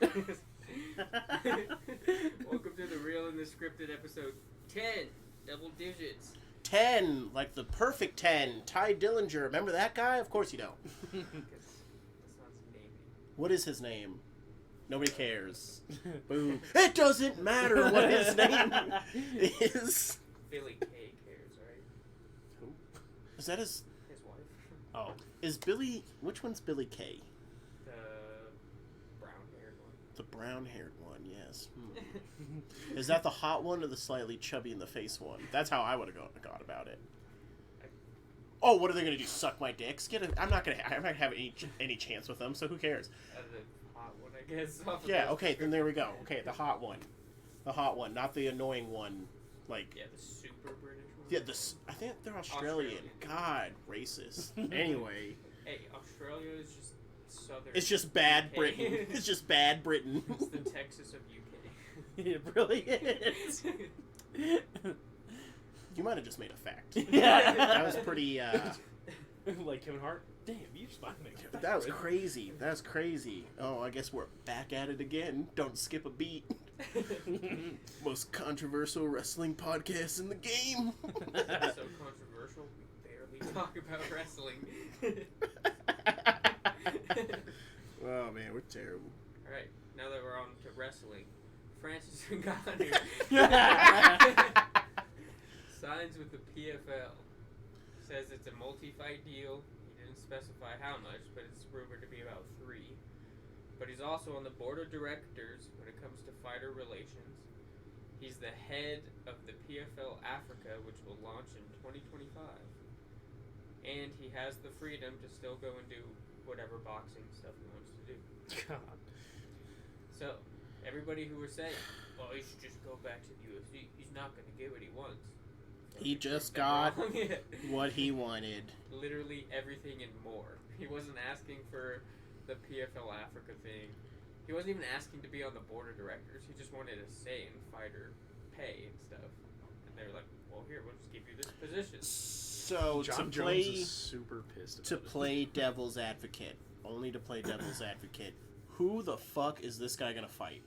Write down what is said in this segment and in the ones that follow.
Welcome to the Real and the Scripted episode 10, double digits. 10, like the perfect 10. Ty Dillinger, remember that guy? Of course you don't. That's not his name. What is his name? Nobody cares. Boom. It doesn't matter what his name is. Billy Kay cares, right? Who? Is that his wife. Oh. Is Billy... Which one's Billy Kay? The brown-haired one. The brown-haired one, yes. Is that the hot one or the slightly chubby-in-the-face one? That's how I would have gone about it. Oh, what are they going to do? Suck my dicks? I'm not going to have any chance with them, so who cares? The hot one, I guess. Yeah, okay, then there we go. Okay, the hot one. The hot one, not the annoying one. Like... Yeah, the super British one. Yeah, I think they're Australian. God, racist. Anyway. Hey, Australia is just southern. It's just bad UK. Britain. It's just bad Britain. It's the Texas of UK. It really is. You might have just made a fact. Yeah. That was pretty, Like Kevin Hart? Damn, you just might make it. That was crazy. That was crazy. Oh, I guess we're back at it again. Don't skip a beat. Most controversial wrestling podcast in the game. So controversial, we barely talk about wrestling. Oh man, we're terrible. Alright, now that we're on to wrestling, Francis Ngannou signs with the PFL. Says it's a multi-fight deal. He didn't specify how much, but it's rumored to be about 3. But he's also on the board of directors when it comes to fighter relations. He's the head of the PFL Africa, which will launch in 2025. And he has the freedom to still go and do whatever boxing stuff he wants to do. God. So, everybody who was saying, well, he should just go back to the UFC, he's not going to get what he wants. He just got what he wanted. Literally everything and more. He wasn't asking for the PFL Africa thing. He wasn't even asking to be on the board of directors. He just wanted a say in fighter pay and stuff. And they're like, well, here, we'll just give you this position. So John to play, Jones is super pissed about to it. play devil's advocate, only to play devil's advocate, who the fuck is this guy gonna fight?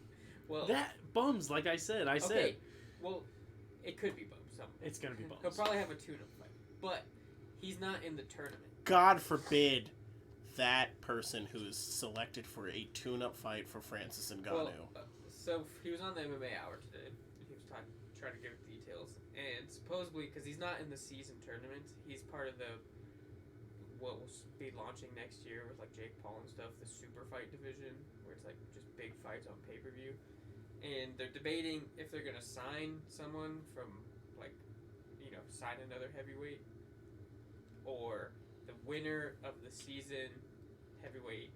Well, That bums, like I said. I said okay, well, it could be Bums. it's gonna be bums. He'll probably have a tune-up fight. But he's not in the tournament. God forbid that person who is selected for a tune-up fight for Francis Ngannou. Well, so he was on the MMA Hour today. He was trying to give details, and supposedly because he's not in the season tournament, he's part of the what will be launching next year with like Jake Paul and stuff, the super fight division, where it's like just big fights on pay-per-view, and they're debating if they're gonna sign someone from like, sign another heavyweight, or the winner of the season heavyweight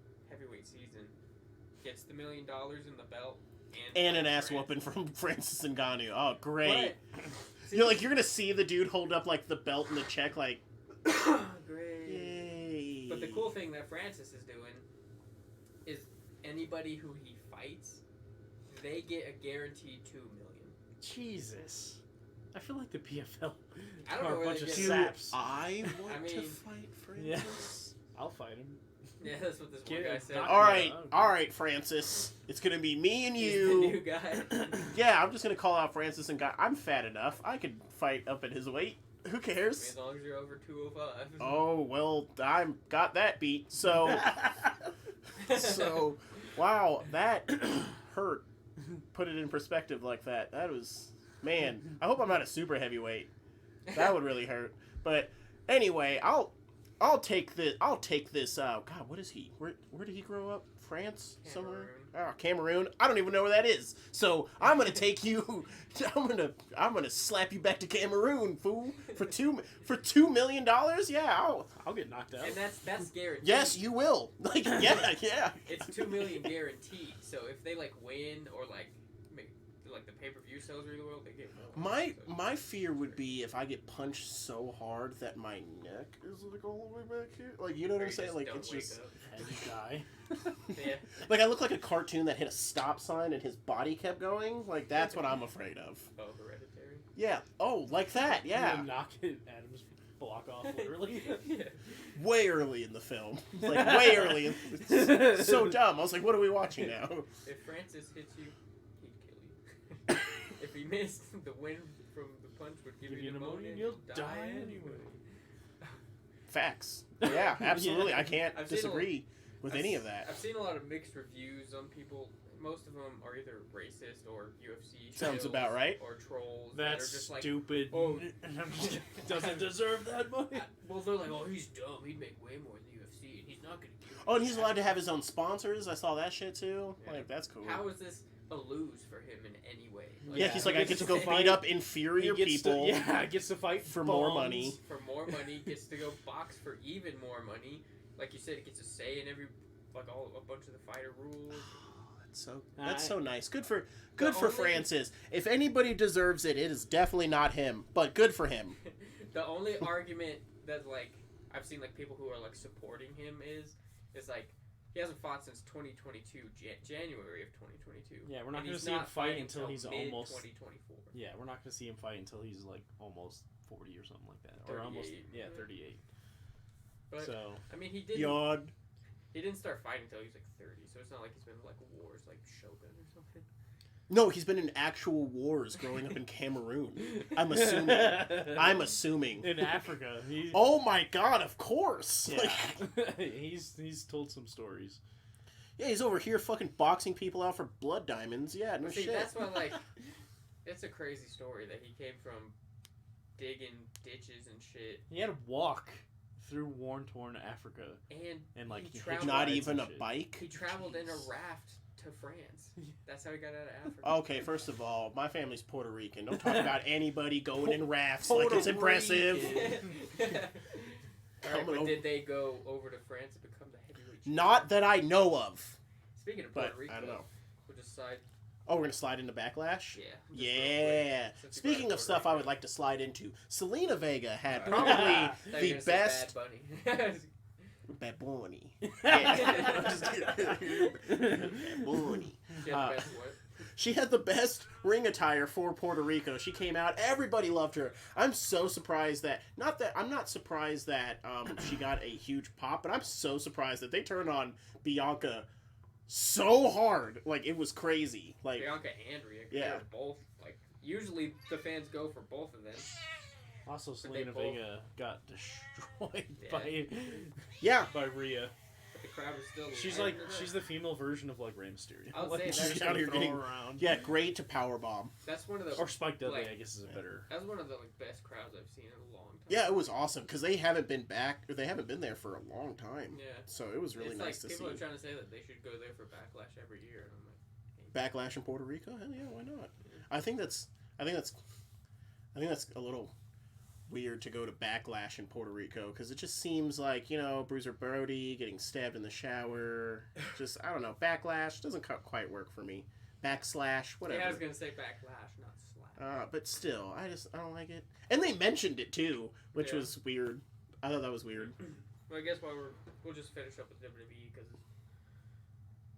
season gets the $1 million in the belt and an ass whooping from Francis Ngannou. Oh, great! But, You're gonna see the dude hold up like the belt and the check, like, great. yay! But the cool thing that Francis is doing is anybody who he fights, they get a guaranteed $2 million. Jesus. I feel like the PFL I don't know are a where bunch they of get it. saps. I want to mean, fight yeah. Francis. I'll fight him. Yeah, that's what this one Get guy it. said. Knock All right, Francis. It's gonna be me and He's you. the new guy. Yeah, I'm just gonna call out Francis and I'm fat enough. I could fight up at his weight. Who cares? As long as you're over 205. Oh well, I got that beat. So, wow, that hurt. Put it in perspective like that. That was, man. I hope I'm not a super heavyweight. That would really hurt. But anyway, I'll take this. God, what is he? Where did he grow up? France somewhere? Oh, Cameroon. I don't even know where that is. So I'm gonna take you. I'm gonna slap you back to Cameroon, fool. For $2 million. Yeah, I'll get knocked out. And that's guaranteed. yes, you will. Like, yeah. It's $2 million guaranteed. So if they win or make the pay-per-view sales really well, they get more. My fear would be if I get punched so hard that my neck is all the way back here. Like, you know what I'm saying? Like, it's just And you die. Yeah. like I look like a cartoon that hit a stop sign and his body kept going. Like, that's what I'm afraid of. Oh, Hereditary. Yeah. Oh, like that. Yeah. You knock it Adam's block off, literally. Yeah. Way early in the film. Like, way early. It's so dumb. I was like, what are we watching now? If Francis hits you, he'd kill you. If he missed, the wind from the punch would give you pneumonia and you'll die anyway. Facts. Yeah, absolutely. Yeah. I can't I've seen disagree with any of that. I've seen a lot of mixed reviews on people. Most of them are either racist or UFC Sounds shills about right. or trolls. That's that are just like, stupid. oh, doesn't deserve that money. well, they're like, oh, he's dumb. He'd make way more than the UFC, and he's not gonna give. Oh, and he's allowed to have his own sponsors. I saw that shit too. Yeah. Like, that's cool. How is this a lose for him in any way? Yeah, he's like, I get to go fight. beat up inferior people Gets to fight for bums. more money. For more money, gets to go box for even more money. Like you said, it gets a say in every, like a bunch of the fighter rules. That's so nice. Good for only- Francis. If anybody deserves it, it is definitely not him. But good for him. The only argument that like I've seen like people who are like supporting him is like he hasn't fought since 2022 January of 2022. Yeah, we're not And going to he's see him not fight fighting until he's almost. 2024. Yeah, we're not going to see him fight until he's like almost 40 or something like that, or 38. almost 38. But So I mean, he didn't. Yawn. He didn't start fighting until he was like 30, so it's not like he's been in like wars like Shogun or something. No, he's been in actual wars growing up in Cameroon. I'm assuming. in Africa. Oh my god, of course. Yeah. Like, he's told some stories. yeah, he's over here fucking boxing people out for blood diamonds. Yeah, no See, shit. that's why like it's a crazy story that he came from digging ditches and shit, He had to walk through war-torn Africa, and like he hitch traveled. Not rides even and a shit. bike. He traveled in a raft to France. That's how he got out of Africa. Okay, first of all, my family's Puerto Rican. Don't talk about anybody going in rafts Puerto like it's impressive. Rican. Alright, but did they go over to France and become the heavyweight champions? Not that I know of. Speaking of Puerto But Rico, I don't know. we'll just side. Oh, we're gonna slide into Backlash? Yeah. just real Yeah. quick, since we Speaking brought of up stuff Puerto I Rico. would like to slide into, Selena Vega had I probably thought you were the gonna say best. Bad Bunny. Bad Bunny. Yeah. I'm just kidding. Bad Bunny. She had the best what? She had the best ring attire for Puerto Rico. She came out. Everybody loved her. I'm so surprised that I'm not surprised that she got a huge pop, but I'm so surprised that they turned on Bianca so hard. Like, it was crazy. Like, Bianca and Rhea. Yeah. They were both like usually the fans go for both of them. Also, they Selena both- Vega got destroyed yeah. by Rhea. But the crowd was still. She's like the female version of like Rey Mysterio. I would Like, say she's that's- just out gonna here throw getting- around. Yeah, great to powerbomb. That's one of the Or Spike Dudley, like, I guess, is a better. That's one of the like best crowds I've seen in a long time. Yeah, it was awesome because they haven't been back, or they haven't been there for a long time. Yeah. So it was really It's nice like to people see. are trying to say that they should go there for Backlash every year, and I'm like, Backlash in Puerto Rico? Hell yeah, why not? I think that's a little weird to go to Backlash in Puerto Rico because it just seems like, you know, Bruiser Brody getting stabbed in the shower. Just, I don't know, Backlash doesn't quite work for me. Backslash, whatever. yeah, I was gonna say Backlash, not Slash. But still, I don't like it. And they mentioned it too, which Yeah. was weird. I thought that was weird. Well, I guess we'll just finish up with WWE because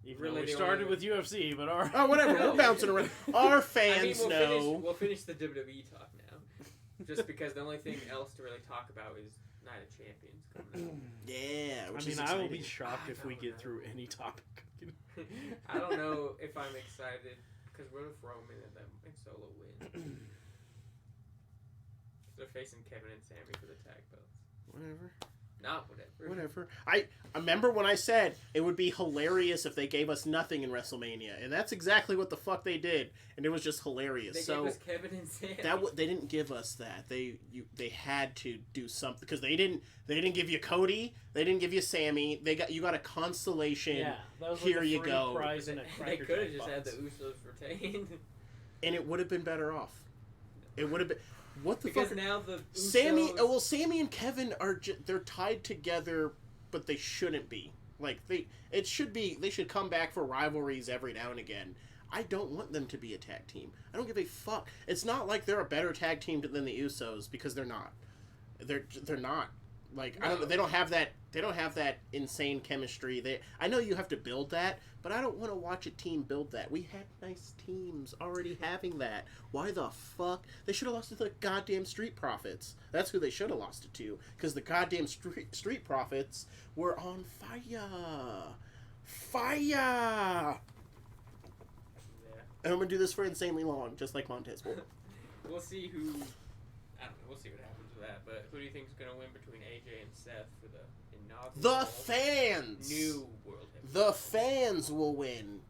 Even really though we the started only- with UFC, but our Oh, whatever. No. We're bouncing around. Our fans know. We'll finish the WWE talk now, just because the only thing else to really talk about is Night of Champions coming Yeah, I which mean, is I will be exciting. shocked if we I get don't through know. any topic. up. I don't know if I'm excited because what if Roman and them and Solo win? They're facing Kevin and Sammy for the tag belts. Whatever. Not whatever. Whatever. I remember when I said it would be hilarious if they gave us nothing in WrestleMania, and that's exactly what the fuck they did, and it was just hilarious. They So gave us Kevin and Sammy. they didn't give us that. They had to do something because they didn't give you Cody, they didn't give you Sammy. You got a constellation. Yeah, that was Here like a you free go. prize They and a they Cracker could have Jack just had the box. Usos retained. And it would have been better off. It would have been. What the because fuck? now the Sammy. Sammy and Kevin are they're tied together, but they shouldn't be. Like they should come back for rivalries every now and again. I don't want them to be a tag team. I don't give a fuck. It's not like they're a better tag team than the Usos because they're not. They're not. Like, I don't know. They don't have that. They don't have that insane chemistry. I know you have to build that, but I don't want to watch a team build that. We had nice teams already having that. Why the fuck? They should have lost to the goddamn Street Profits. That's who they should have lost it to. Because the goddamn Street Profits were on fire. Fire! Yeah. And I'm gonna do this for insanely long, just like Montez will. We'll see who. I don't know. We'll see what happens with that. But who do you think is gonna win between AJ and Seth for the inaugural? The fans. New world. The fans will win.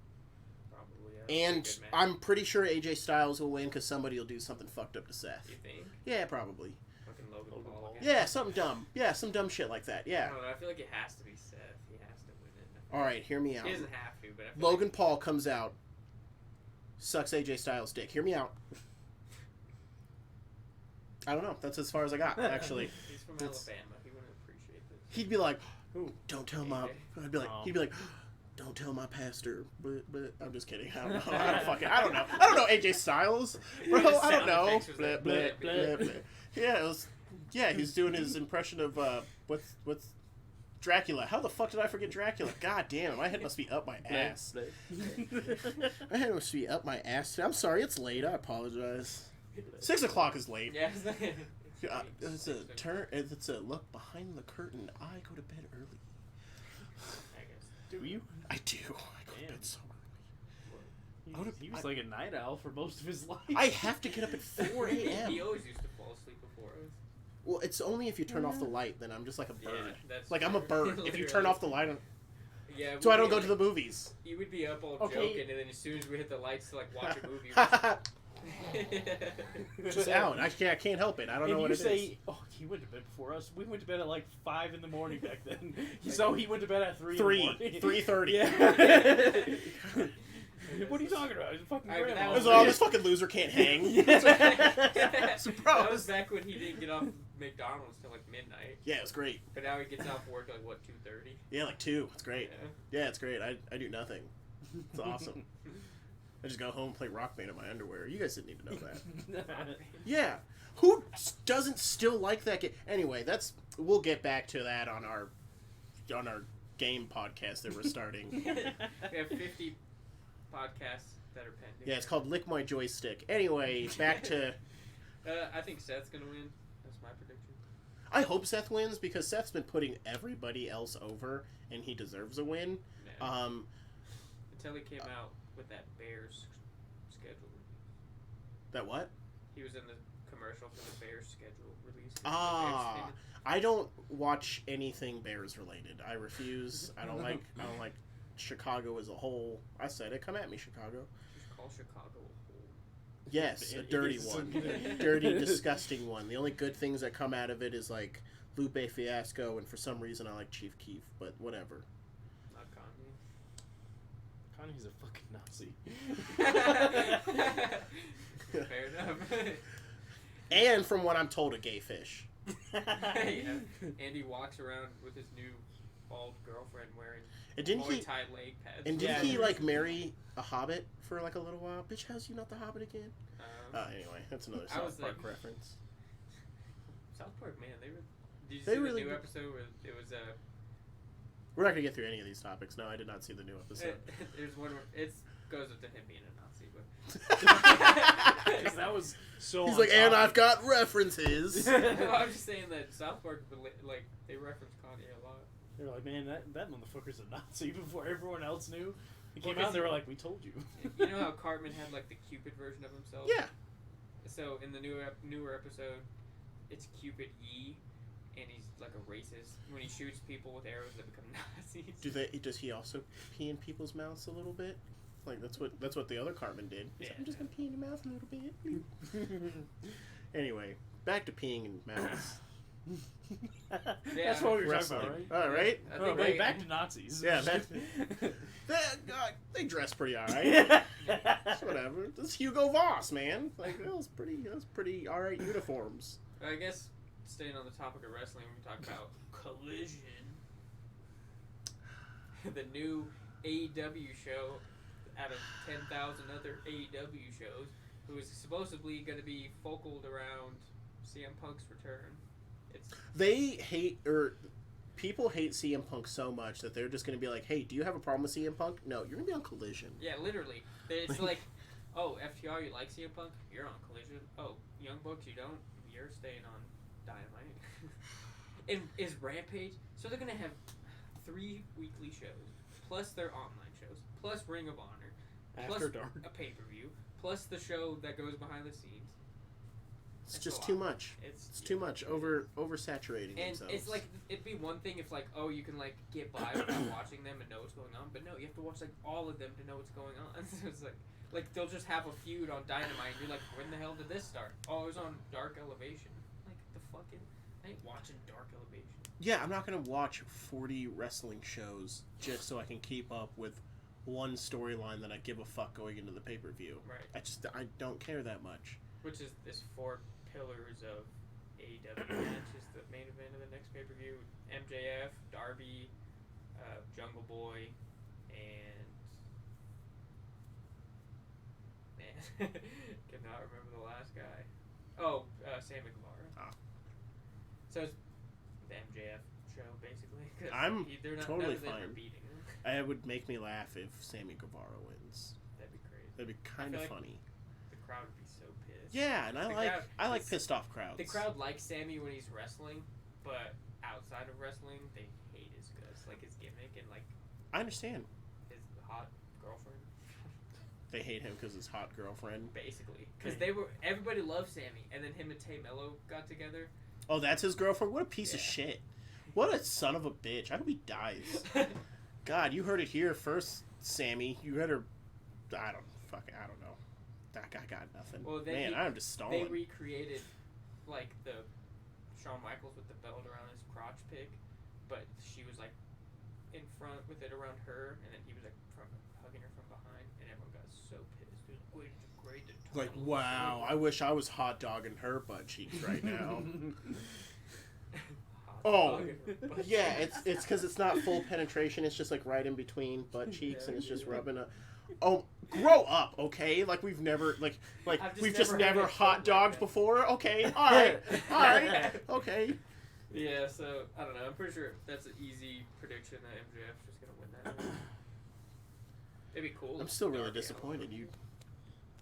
Probably. Yeah. And Good match. I'm pretty sure AJ Styles will win because somebody will do something fucked up to Seth. You think? Yeah, probably. Fucking Logan Paul. Again. Yeah, something dumb. Yeah, some dumb shit like that. I Yeah. don't know. I feel like it has to be Seth. He has to win it. All right, hear me out. He doesn't have to, but I feel Logan Paul comes out, sucks AJ Styles' dick. Hear me out. I don't know. That's as far as I got, actually. like he's from Alabama. He wouldn't appreciate this. He'd be like, Ooh. "Don't tell my." I'd be like, Oh. he'd be like, "Don't tell my pastor." But I'm just kidding. I don't know. I don't know. I don't know AJ Styles, bro. His I don't sound know. effects was Blah, like, blah, bleh, blah, bleh. blah. Yeah, it was. Yeah, he's doing his impression of what's Dracula. How the fuck did I forget Dracula? God damn, my head must be up my ass. My head must be up my ass. I'm sorry, it's late. I apologize. 6 o'clock is late. Yeah. It's a turn. It's a look behind the curtain. I go to bed early. I guess. Do you? I do. I go to Damn. bed so He was like a night owl for most of his life. early. I have to get up at 4 a.m. He always used to fall asleep before us. Well, it's only if you turn off the light. Then I'm just like a bird. Yeah, that's Like I'm a true. bird. If you turn off the light, Yeah. so I don't we'd be go to the movies. You would be up all Okay. joking, and then as soon as we hit the lights to like watch a movie, Just out. I can't help it. I don't know and what you it say, is. oh, he went to bed before us. We went to bed at like 5 in the morning back then. So he went to bed at 3 in the morning. 3:30. Yeah. What are you talking about? He's a fucking Alright, but grandma. that was Oh, this fucking loser can't hang. So, bro, That was back when he didn't get off McDonald's till like midnight. yeah, it's great. But now he gets off work at like what 2:30. Yeah, like 2. It's great. Yeah. Yeah, it's great. I do nothing. It's awesome. I just go home and play Rock Band in my underwear. You guys didn't need to know that. Yeah. Who doesn't still like that game? Anyway, we'll get back to that on our game podcast that we're starting. We have 50 podcasts that are pending. Yeah, it's called Lick My Joystick. Anyway, back to... I think Seth's gonna win. That's my prediction. I hope Seth wins because Seth's been putting everybody else over, and he deserves a win. Yeah. Until he came out with that Bears schedule. That what? He was in the commercial for the Bears schedule release. Ah, I don't watch anything Bears related. I refuse. I don't like Chicago as a whole. I said it. Come at me, Chicago. Just call Chicago a whole. Yes, a It dirty is. one. Dirty, disgusting one. The only good things that come out of it is like Lupe Fiasco, and for some reason I like Chief Keef, but whatever. Not Kanye. Kanye's a fucking Nazi. Fair enough. And from what I'm told, a gay fish. Yeah. And he walks around with his new bald girlfriend wearing And didn't he? Muay Thai leg pads. And didn't Yeah. he like marry a hobbit for like a little while? Bitch, how's you not the Hobbit again? Anyway, that's another I South was Park like- reference. South Park, man, they were. Did you They see really the new did. episode where it was We're not gonna get through any of these topics. No, I did not see the new episode. there's one where it goes up to him being a Nazi, but Because that was so. He's on like, and topic. I've got references. no, I'm just saying that South Park like they reference Kanye a lot. They were like, man, that motherfucker's a Nazi before everyone else knew. He Well, came out and they were like, we told you. You know how Cartman had like the Cupid version of himself? Yeah. So in the newer episode, it's Cupid E, and he's like a racist. When he shoots people with arrows, they become Nazis. Does he also pee in people's mouths a little bit? Like that's what the other Cartman did. He's like, Yeah. I'm just gonna pee in your mouth a little bit. Anyway, back to peeing in mouths. That's what we were Wrestling. talking about, right? All right. I Oh, think wait, they- back to Nazis. Yeah, they dress pretty alright. Whatever. This is Hugo Voss, man. Like those pretty alright uniforms. I guess staying on the topic of wrestling, we can talk about Collision, the new AEW show out of 10,000 other AEW shows, who is supposedly going to be focused around CM Punk's return. It's They hate, or people hate CM Punk so much that they're just going to be like, hey, do you have a problem with CM Punk? No, you're going to be on Collision. yeah, literally. It's like, oh, FTR, you like CM Punk? You're on Collision. Oh, Young Bucks, you don't? You're staying on Dynamite. And is Rampage? So they're gonna have 3 weekly shows, plus their online shows, plus Ring of Honor, plus After dark. a pay-per-view, plus the show that goes behind the scenes. It's That's just a too lot. much. It's Yeah. too much. Oversaturating And themselves. it's like, it'd be one thing if, like, oh, you can, like, get by without watching them and know what's going on, but no, you have to watch, like, all of them to know what's going on. So it's like, they'll just have a feud on Dynamite, and you're like, when the hell did this start? Oh, it was on Dark Elevation. Like, the fucking, I ain't watching Dark Elevation. Yeah, I'm not going to watch 40 wrestling shows just so I can keep up with one storyline that I give a fuck going into the pay-per-view. Right. I don't care that much. Which is this 4 pillars of AEW match is the main event of the next pay-per-view. MJF, Darby, Jungle Boy, and... Man, cannot remember the last guy. Oh, Sammy Guevara. Ah. So it's the MJF show, basically. 'Cause I'm they're not, totally none of them are fine. beating him. It would make me laugh if Sammy Guevara wins. That'd be crazy. That'd be kind of feel like funny. The crowd would be so pissed. Yeah, and The crowd- I like it's- pissed off crowds. The crowd likes Sammy when he's wrestling, but outside of wrestling, they hate his guts, like his gimmick and like I understand. his hot girlfriend, They hate him because his hot girlfriend. basically. Because everybody loved Sammy, and then him and Tay Mello got together. Oh, that's his girlfriend? What a piece of Yeah. shit. What a son of a bitch. I hope he dies. God, you heard it here first, Sammy. You better... I don't know. That guy got nothing. Well, then Man, I'm just stalling. They recreated like the Shawn Michaels with the belt around his crotch pick, but she was like in front with it around her, and then he was like hugging her from behind, and everyone got so pissed. They was like, "Wait, great to Like, wow, I wish I was hot dogging her butt cheeks right now. Oh, yeah, it's because it's not full penetration. It's just like right in between butt cheeks, and it's just rubbing a... Oh, grow up, okay? Like we've never, we've just never hot dogged before. Okay, all right, okay. Yeah, so I don't know. I'm pretty sure that's an easy prediction that MJF's just gonna win that. It'd be cool. I'm if still really Darby disappointed. You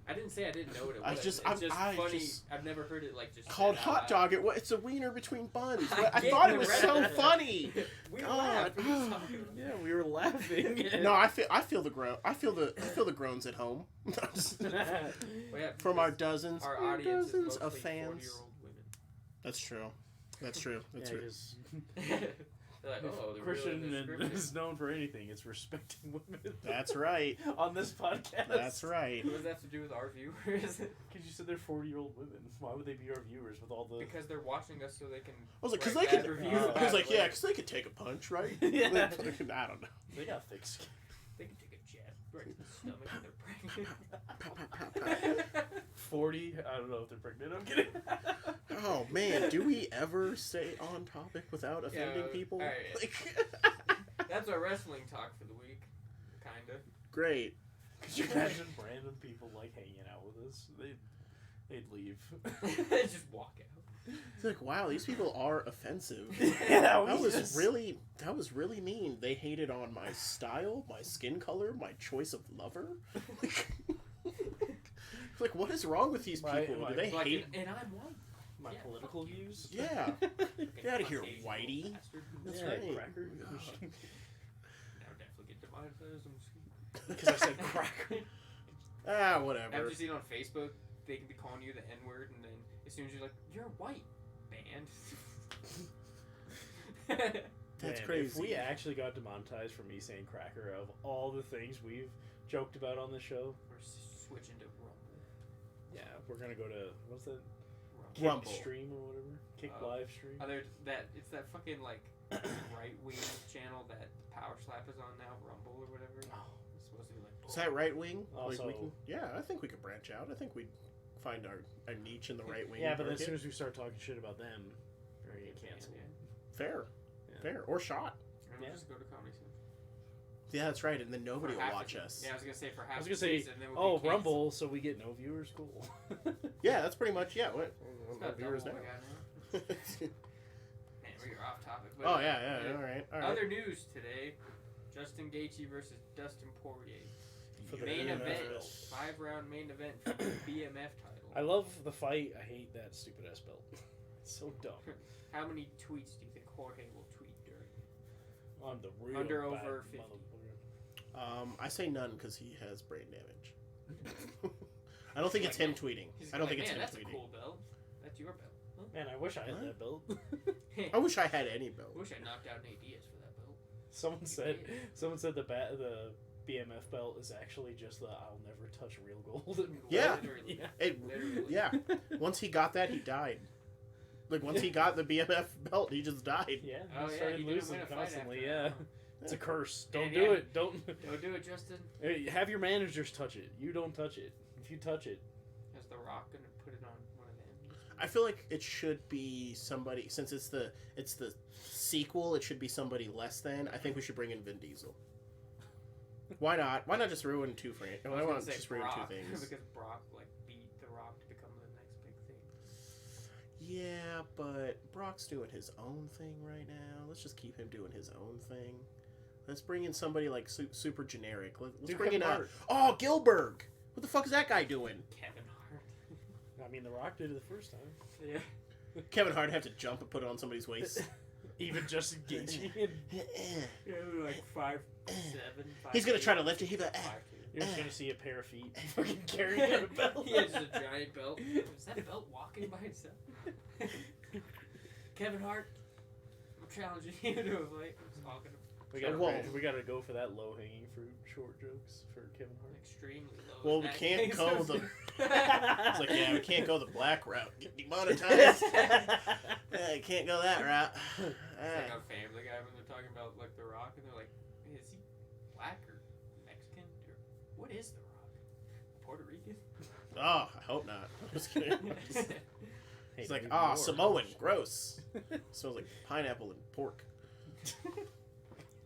I didn't say I didn't know what it I was. just- it's just I funny. just- I've never heard it like just called said hot out dog it. Well, it's a wiener between buns. I I get thought the it was so reference. funny. We God. laughed. What are you talking about? Yeah, we were laughing. No, I feel the groan. I feel the groans at home. Well, yeah, From our because dozens, our audience is dozens mostly of fans. 40-year-old women. That's true. That's true. That's Yeah, true. 'cause They're like, oh, the Christian real is known for anything. It's respecting women. That's right. On this podcast. That's right. What does that have to do with our viewers? Because you said they're 40-year-old women. Why would they be our viewers with all the... Because they're watching us so they can. I was like, because write they bad could. reviews I about was like, it yeah, later. because they could take a punch, right? Yeah. I don't know. They got thick skin. They can take a jab right in the stomach if they're pregnant. 40? I don't know if they're pregnant. I'm kidding. Oh man, do we ever stay on topic without offending Yeah, people? alright. Like, That's our wrestling talk for the week. Kinda. great. Could you imagine random people like hanging out with us? They'd leave. Just walk out. It's like, wow, these people are offensive. Yeah, That was really mean. They hated on my style, my skin color, my choice of lover. Like, what is wrong with these people? Do they Like, hate? and I'm white. My Yeah, political fuck you. views? Yeah. Fucking Get outta here, Caucasian whitey. bastard. That's Yeah, right. cracker. Now definitely get demonetized. Because I said cracker. Ah, whatever. Have you seen on Facebook? They can be calling you the N word, and then as soon as you're like, "You're white," banned. That's Man, crazy. If we actually got demonetized for me saying cracker, of all the things we've joked about on the show, We're switching to Rumble. yeah, we're gonna go to what's that? Rumble. Rumble. Kick stream or whatever. Kick live stream. It's that fucking like right wing channel that Power Slap is on now, Rumble or whatever. Oh. It's supposed to be like. Is that right wing? Also- Yeah, I think we could branch out. I think we'd find our niche in the right wing. Yeah, but as market. soon as we start talking shit about them, we're gonna get canceled. Fair, Yeah. fair, or shot. And we'll just go to Comedy Central. Yeah, that's right, and then nobody For will half watch the- us. Yeah, I was gonna say for half. I was the gonna say, season, then we'll oh, be canceled. Rumble, so we get no viewers. Cool. Yeah, that's pretty much It's what got viewers double now. what we got now. topic. But, Oh yeah. All right. Other news today: Justin Gaethje versus Dustin Poirier. For the Main BMF event, belt. 5-round main event for the BMF title. I love the fight. I hate that stupid ass belt. It's so dumb. How many tweets do you think Jorge will tweet during? On the real Under bad over 50. motherfucker. I say none because he has brain damage. I don't think it's him tweeting. I don't think it's him that's tweeting. a cool belt. That's your belt. Huh? Man, I wish I had that belt. I wish I had any belt. wish I knocked out Nate Diaz for that belt. Someone said the BMF belt is actually just the I'll never touch real gold. Yeah. Literally. Literally. Yeah. Once he got that, he died. Like once he got the BMF belt, he just died. Yeah, Oh, he yeah, started he didn't losing win a fight constantly. after Yeah, that. it's a curse. Don't And do yeah. it. Don't do it, Justin. Hey, have your managers touch it. You don't touch it. If you touch it, Is The Rock gonna put it on one of them? I feel like it should be somebody, since it's the sequel. It should be somebody less than. I think we should bring in Vin Diesel. Why not? Why not just ruin two frames? I Why was not gonna say just ruin Brock, two things? because Brock beat The Rock to become the next big thing. Yeah, but Brock's doing his own thing right now. Let's just keep him doing his own thing. Let's bring in somebody like super generic. Let's Dude, bring in Kevin Hart. Gilbert. What the fuck is that guy doing? Kevin Hart. I mean, The Rock did it the first time. Yeah. Kevin Hart have to jump and put it on somebody's waist. Even Justin Gaethje. Yeah, like 5'7". He's gonna try to lift it. He's like, 5'2". You're just gonna see a pair of feet fucking carrying a belt. He has a giant belt. Is that belt walking by itself? Kevin Hart, I'm challenging you to a fight. I'm talking We gotta go for that low hanging fruit short jokes for Kevin Hart. extremely low. well, in we that can't case. go the. It's like, yeah, we can't go the black route. Get demonetized. Yeah, you can't go that route. It's like on Family Guy when they're talking about like The Rock and they're like, is he black or Mexican or what is The Rock? Puerto Rican? Oh, I hope not. I'm just kidding. Hey, It's like, maybe ah, more. Samoan, gross. Smells like pineapple and pork.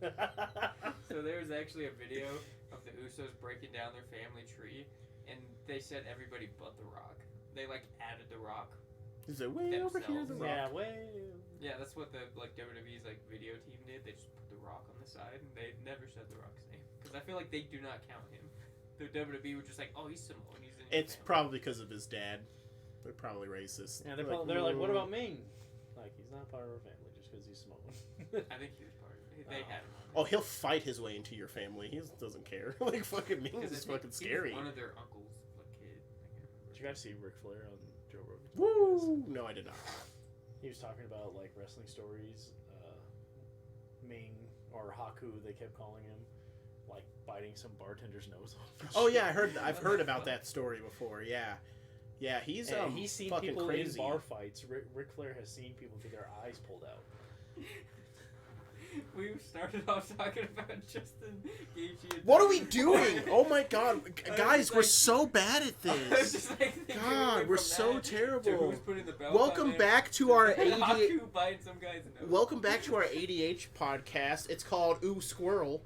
So there's actually a video of the Usos breaking down their family tree, and they said everybody but The Rock. They like added The Rock. He's like, way over here, the Yeah, rock. way. Yeah, that's what the like WWE's like video team did. They just put The Rock on the side, and they never said The Rock's name because I feel like they do not count him. The WWE were just like, oh, he's Samoan. He's in your It's family. probably because of his dad. They're probably racist. Yeah, they're like, what about Ming? Like, he's not part of our family just because he's Samoan. I think he was part of it. They had him. Oh, he'll fight his way into your family. He doesn't care. Like, fucking Ming Because is fucking scary. One of their uncles, like kid. I can't remember. Did you guys see Ric Flair on Joe Rogan? Woo! No, I did not. He was talking about like wrestling stories. Ming or Haku, they kept calling him, like biting some bartender's nose off. and Oh shit. yeah, I've heard about that story before. Yeah, yeah, he's He's seen fucking people crazy. in bar fights. Ric Flair has seen people get their eyes pulled out. We started off talking about Justin Gaethje. And What are we doing? Oh my god, guys, just we're like- so bad at I was this. just, like, thinking God, from we're so that to terrible. who's putting the belt Welcome on there. back to our Haku biting some guy's nose. Welcome back to our ADH podcast. It's called Ooh Squirrel.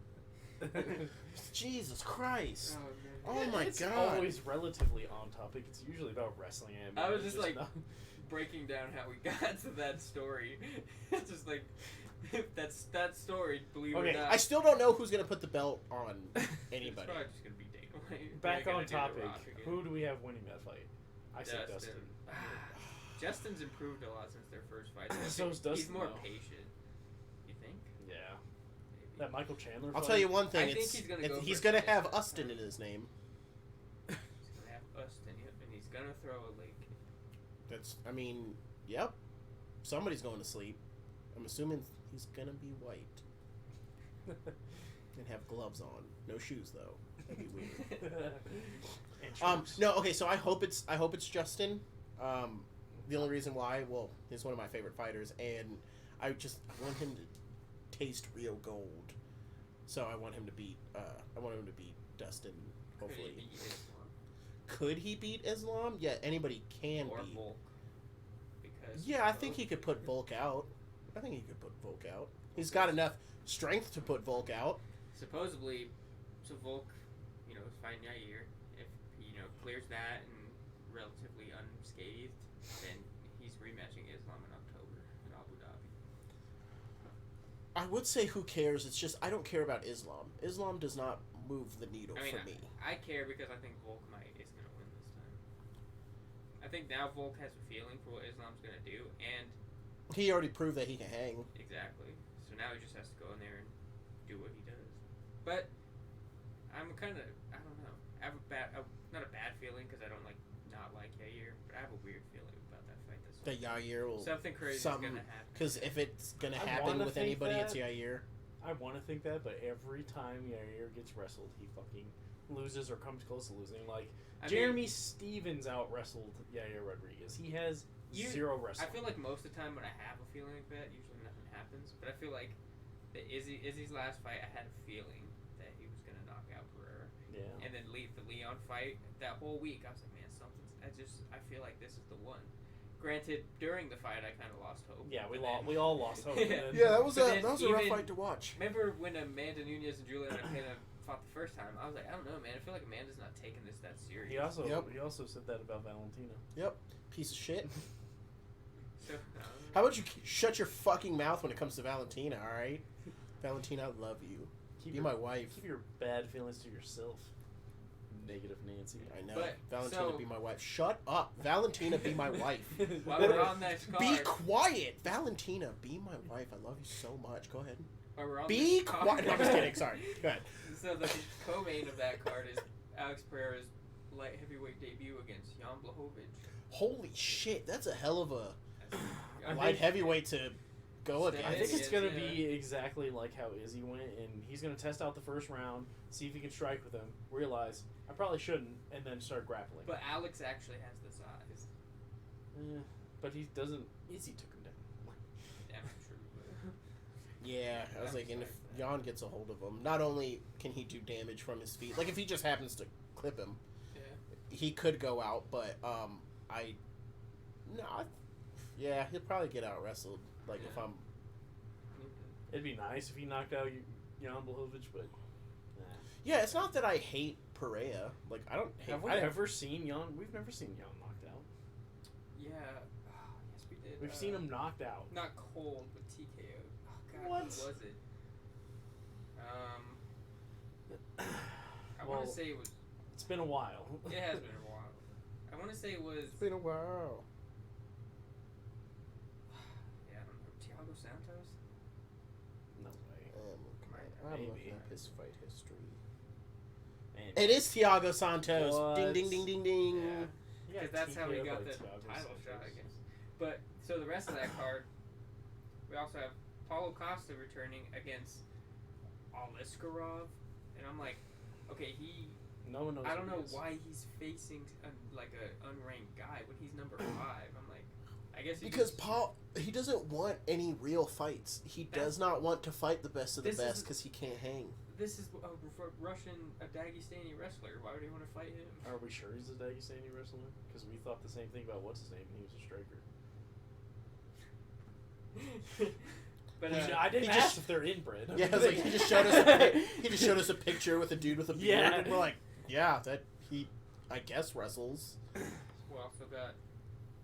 Jesus Christ. Oh, man. Oh my It's god. always relatively on topic. It's usually about wrestling. I was just like not- breaking down how we got to that story. It's just like that's that story. Believe it Okay, or not. I still don't know who's gonna put the belt on It's anybody. probably just gonna be Dana White. Back They're on gonna do The topic. Rock again. Who do we have winning that fight? I say Dustin. Justin's improved a lot since their first fight. So is He's Dustin, more though. patient. You think? Yeah. Maybe. That Michael Chandler I'll fight? tell you one thing. I think It's, he's gonna it's- go he's for gonna it. have Ustin in his name. He's gonna have Austin, yep, and he's gonna throw a leg kick. That's. I mean, yep. Somebody's going to sleep. I'm assuming he's gonna be white and have gloves on. No shoes though. That'd be weird. And shoes. No, okay, so I hope it's Justin. The only reason why, well, he's one of my favorite fighters, and I want him to taste real gold. So I want him to beat Dustin. Hopefully, Could he beat Islam? could he beat Islam? Yeah, anybody can Or beat. Volk? Because Yeah, I think he could put Volk out. He's got enough strength to put Volk out. supposedly, so Volk, is fighting Yair. If he, clears that and relatively unscathed, then he's rematching Islam in October in Abu Dhabi. I would say who cares. It's just I don't care about Islam. Islam does not move the needle for me. I care because I think Volk is going to win this time. I think now Volk has a feeling for what Islam's going to do, and he already proved that he can hang. Exactly. So now he just has to go in there and do what he does. But I'm kind of, I don't know. I have not a bad feeling because I don't not like Yair, but I have a weird feeling about that fight this That Yair will something crazy is going to happen. Because if it's going to happen with anybody, it's Yair. I want to think that, but every time Yair gets wrestled, he fucking loses or comes close to losing. Like, Jeremy Stevens out wrestled Yair Rodriguez. He has zero wrestling. I feel like most of the time when I have a feeling like that, usually nothing happens. But I feel like the Izzy's last fight, I had a feeling that he was going to knock out Pereira. Yeah. And then the Leon fight, that whole week, I was like, man, I feel like this is the one. Granted, during the fight, I kind of lost hope. Yeah, we all lost hope. Yeah, that was a rough fight to watch. Remember when Amanda Nunes and Juliana Pena fought the first time? I was like, I don't know, man. I feel like Amanda's not taking this that serious. He also said that about Valentina. Yep, piece of shit. So, how about you shut your fucking mouth when it comes to Valentina? All right, Valentina, I love you. Be my wife. Keep your bad feelings to yourself. Negative Nancy. I know. But, Valentina, be my wife. Shut up. Valentina, be my wife. While we're on this card, be quiet. Valentina, be my wife. I love you so much. Go ahead. While we're on be this quiet. card, No, I'm just kidding. Sorry. Go ahead. So the co-main of that card is Alex Pereira's light heavyweight debut against Jan Blachowicz. Holy shit. That's a hell of a I light heavyweight to go against. I think it's going to be exactly like how Izzy went, and he's going to test out the first round, see if he can strike with him, realize, I probably shouldn't, and then start grappling. But Alex actually has the size. But he doesn't. Izzy took him down. Yeah, true. Yeah, I was like, and if Jan gets a hold of him, not only can he do damage from his feet, like if he just happens to clip him, he could go out, but he'll probably get out wrestled. Like if I'm, it'd be nice if he knocked out Jan Blachowicz, but yeah, it's not that I hate Pereira. Like I don't hate. Have we ever seen Jan? We've never seen Jan knocked out. Yeah, yes we did. We've seen him knocked out. Not cold, but TKO. Oh god, what who was it? I want to say it was. It's been a while. It has been a while. I want to say it was. It's been a while. Yeah, I don't know. Thiago Santos? No way. I'm Maybe. looking up his fight history. Maybe. It is Thiago Santos. What? Ding, ding, ding, ding, ding. Yeah. Because that's how he TKO'd got by the Thiago title Santos. shot against. But, so the rest of that card, we also have Paulo Costa returning against Aliskerov. And I'm like, okay, No one knows. I don't who know he is. why he's facing an unranked guy when he's number 5. I'm like, I guess Because he doesn't want any real fights. He does not want to fight the best of the best because he can't hang. This is a Dagestani wrestler. Why would he want to fight him? Are we sure he's a Dagestani wrestler? Because we thought the same thing about what's his name, and he was a striker. But I didn't ask if they're inbred. Yeah, I was like, he just showed us a picture with a dude with a beard, Yeah. and we're like, yeah, that he, I guess, wrestles. we also got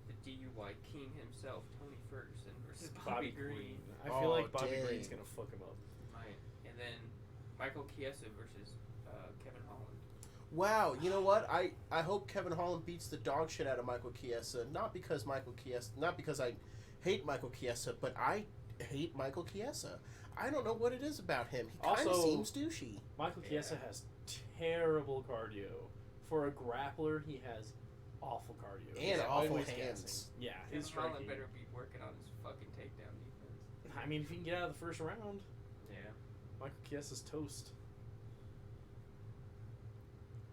the DUI king himself, Tony Ferguson versus Bobby Green. I feel like Bobby dang. Green's gonna fuck him up. Right, and then Michael Chiesa versus Kevin Holland. Wow, you know what? I hope Kevin Holland beats the dog shit out of Michael Chiesa. Not because I hate Michael Chiesa, but I hate Michael Chiesa. I don't know what it is about him. He kind of Also, seems douchey. Michael Chiesa has terrible cardio. For a grappler, he has awful cardio. And He's awful always hands. gassing. Yeah, Kevin his Holland striking. better be working on his fucking takedown defense. I mean, if he can get out of the first round, Yeah. Michael Chiesa's toast.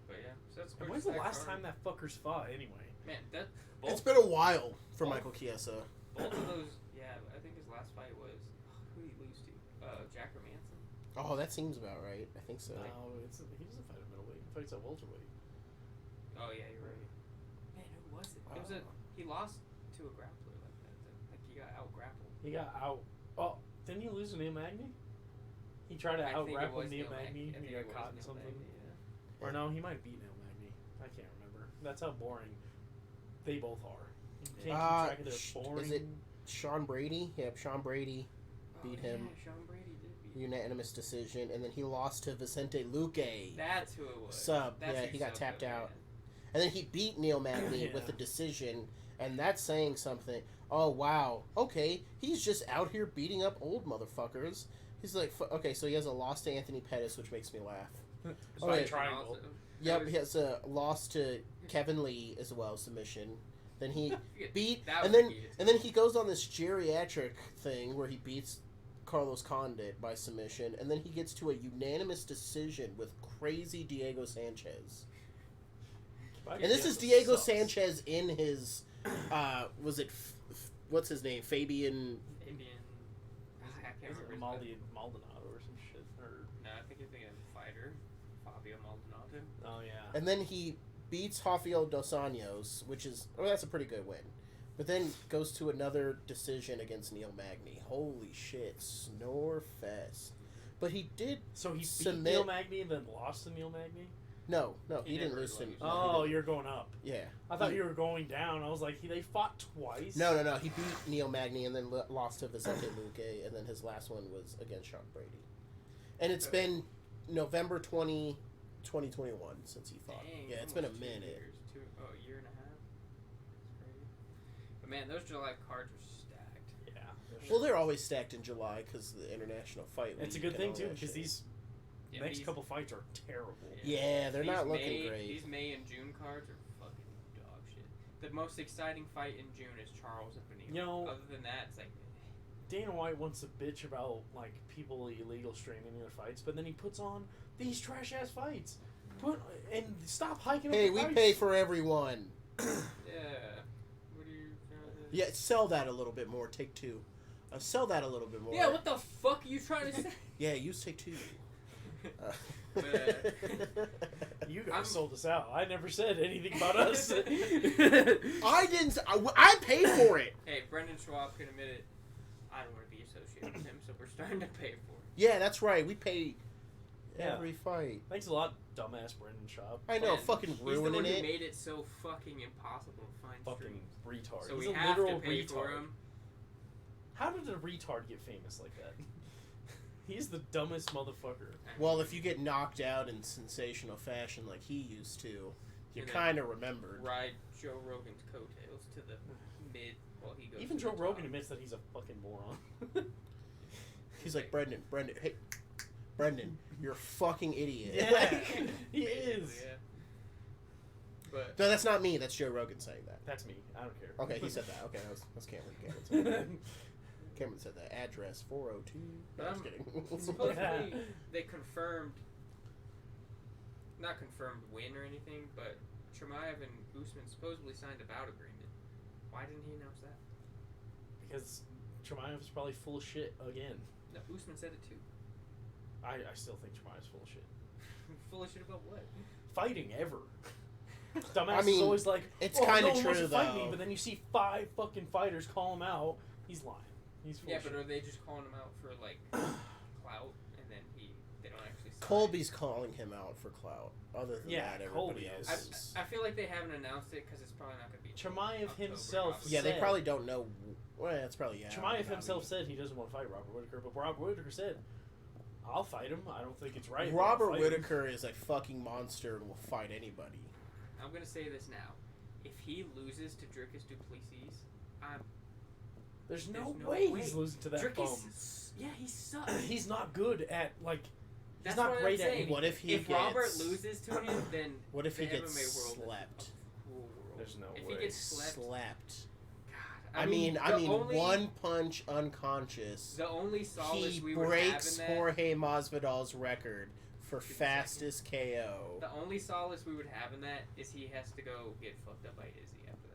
But yeah, so that's And when's the last time that fuckers fought anyway? Man, that It's been a while for Michael Chiesa. both of those. Yeah, I think his last fight was who did he lose to? Jack Manson. Oh, that seems about right. I think so. No, he doesn't fight at middleweight. He fights at welterweight. Oh yeah, you're right. Man, who was it? It was he lost to a grappler like that. Like he got out grappled. He got out. Oh, didn't he lose to Neil Magny? He tried to out grapple Neil Magny and he got caught in something. Yeah. Or no, he might beat Neil Magny. I can't remember. That's how boring they both are. You can't keep track of their boring. Is it Sean Brady? Yep, Sean Brady beat him. Yeah, Sean Brady unanimous decision, and then he lost to Vicente Luque. That's who it was. Sub. That's Yeah, who he got subbed tapped him, out. man. And then he beat Neil Magny Yeah. with a decision, and that's saying something. Oh, wow. Okay, he's just out here beating up old motherfuckers. He's like, okay, so he has a loss to Anthony Pettis, which makes me laugh. It's Oh, like yeah. triangle. Also, Yep, was- he has a loss to Kevin Lee as well, submission. Then he beat, that and was then the key. and then he goes on this geriatric thing where he beats Carlos Condit by submission, and then he gets to a unanimous decision with crazy Diego Sanchez. And this is Diego Sanchez in his, was it, what's his name, Fabian? Indian. I can't Is remember. it his name. Maldonado or some shit? Or No, I think you're thinking of fighter, Fabio Maldonado. oh yeah. And then he beats Rafael Dos Anjos, which is, that's a pretty good win. But then goes to another decision against Neil Magny. Holy shit, snore fest. But he did, So he beat submit- Neil Magny and then lost to Neil Magny? no, He he didn't never lose to lose. Oh, you're going up. yeah. I thought He- you were going down. I was like, they fought twice. No, he beat Neil Magny and then lost to Vicente Luque, and then his last one was against Sean Brady. And it's been November 2021 since he fought. Dang, Yeah, it's been a almost 2 minute. years. A year and a half. That's crazy. But man, those July cards are stacked. Yeah. Well, they're always stacked in July because the International Fight League. It's a good and thing all too that because shit. these Yeah, next these- couple fights are terrible. Yeah, they're these not looking May, great. These May and June cards are fucking dog shit. The most exciting fight in June is Charles and Benito. You know- Other than that, it's like Dana White wants to bitch about like people illegal streaming their fights, but then he puts on these trash ass fights. Stop hiking Hey, up the we price. pay for everyone. yeah. What are you trying to? Yeah, sell that a little bit more. Take Two. Sell that a little bit more. Yeah. What the fuck are you trying to say? Yeah, use Take Two. You guys I'm- sold us out. I never said anything about us. I didn't. I paid for it. Hey, Brendan Schwab can admit it. I don't want to be associated with him, so we're starting to pay for it. Yeah, that's right. We pay Yeah. every fight. Thanks a lot, dumbass Brendan Schaub. I know, Man, fucking He's the one ruining who it. made it so fucking impossible to find Fucking streams. retard. So He's we a have to literal pay retard. for him. How did a retard get famous like that? He's the dumbest motherfucker. Well, if you get knocked out in sensational fashion like he used to, you're And then kind of remembered. Ride Joe Rogan's coattails to the mid while he goes. Even to Joe the top. Rogan admits that he's a fucking moron. He's like, Brendan, hey, Brendan, you're a fucking idiot. Yeah, he Basically, is. yeah. But No, that's not me. That's Joe Rogan saying that. That's me. I don't care. Okay, he said that. Okay, that's Cameron. Cameron said that. Cameron said that. Address 402. No, I'm just kidding. supposedly they confirmed, not confirmed win or anything, but Chimaev and Usman supposedly signed a bout agreement. Why didn't he announce that? Because Chimaev's probably full of shit again. No, Usman said it too. I still think Chimaev's full of shit. Full of shit about what? Fighting ever. Dumbass I mean, is always like, it's oh, kinda no one wants true, to fight me, though. but then you see 5 fucking fighters call him out. He's lying. He's full Yeah, of but shit. are they just calling him out for like clout, and then they don't actually sign? Colby's calling him out for clout. Other than Yeah, that, Colby everybody is. else is. I feel like they haven't announced it because it's probably not going to be. Chimaev October, himself probably. Yeah, they said- probably don't know. Well, that's probably yeah. Chimaev probably. himself said he doesn't want to fight Robert Whitaker, but Robert Whitaker said, I'll fight him. I don't think it's right. but I'll Robert fight him." Whitaker is a fucking monster and will fight anybody. I'm going to say this now. If he loses to Dricus Duplessis, There's no There's no way way. he's losing to that bum. Dricus, yeah, he sucks. He's not good at, like, That's he's not what great I'm at saying. anything. What if he If gets? Robert loses to him, then What if he the gets MMA world is slept? a cruel world. There's no if way. he gets slept, Slept. God, I mean, the only, one punch unconscious. The only solace He we would have breaks in that. Jorge Masvidal's record for Give me a fastest KO. The only solace we would have in that is he has to go get fucked up by Izzy after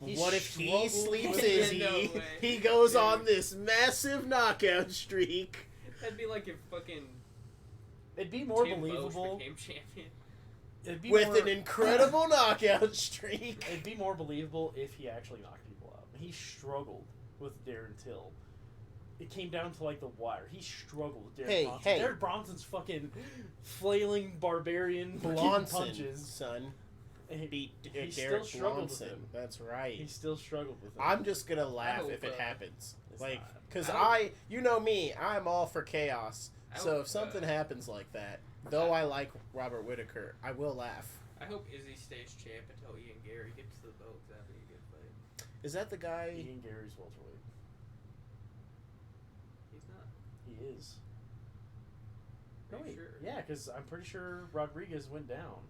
that. He What if he struggled sleeps with Izzy? No way. He goes Dude. on this massive knockout streak. That'd be like if fucking It'd be more Tim Boesch believable. became champion. It'd be With more, an incredible knockout streak. It'd be more believable if he actually knocked people out. He struggled with Darren Till. It came down to like the wire. He struggled with Derek Bronson. Hey. Derek Bronson's fucking flailing barbarian kicking Blonson, punches. son. And he, Beat he still Derek struggled with Blonson. him. That's right. He still struggled with him. I'm just gonna laugh hope, if it happens. Like, not. because I you know me, I'm all for chaos. I So hope, if something happens like that, though I like Robert Whittaker, I will laugh. I hope Izzy stays champ until Ian Gary gets to the belt. That'd be a good fight. Is that the guy? Ian Gary's welterweight. He's not. He is. Are No, you wait. sure? Yeah, because I'm pretty sure Rodriguez went down.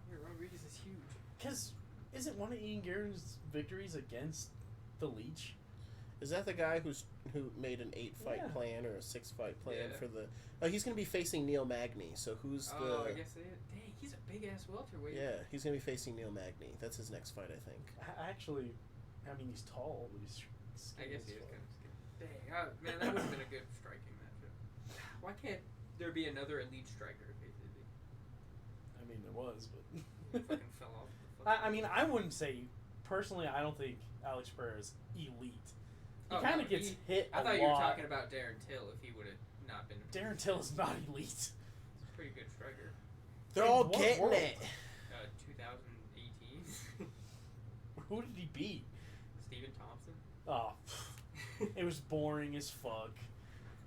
There's no way. Rodriguez is huge. Because isn't one of Ian Gary's victories against the Leech? Is that the guy who made an 8-fight Yeah. plan or a 6-fight plan Yeah. for the? Oh, he's gonna be facing Neil Magny. So who's the? Oh, I guess dang, he's a big ass welterweight. Yeah, he's gonna be facing Neil Magny. That's his next fight, I think. Actually, I mean, he's tall, but he's I guess he skinny is as kind fuck. of skinny. Dang, man, that would have been a good striking matchup. Why can't there be another elite striker? Basically, I mean, there was, but he fucking fell off. I mean, I wouldn't say personally. I don't think Alex Pereira is elite. He Oh, kind no, of gets he- hit a I thought lot. you were talking about Darren Till if he would have not been. Darren Till is not elite. He's a pretty good striker. They're In all what getting world? it. 2018. Who did he beat? Stephen Thompson. Oh, it was boring as fuck.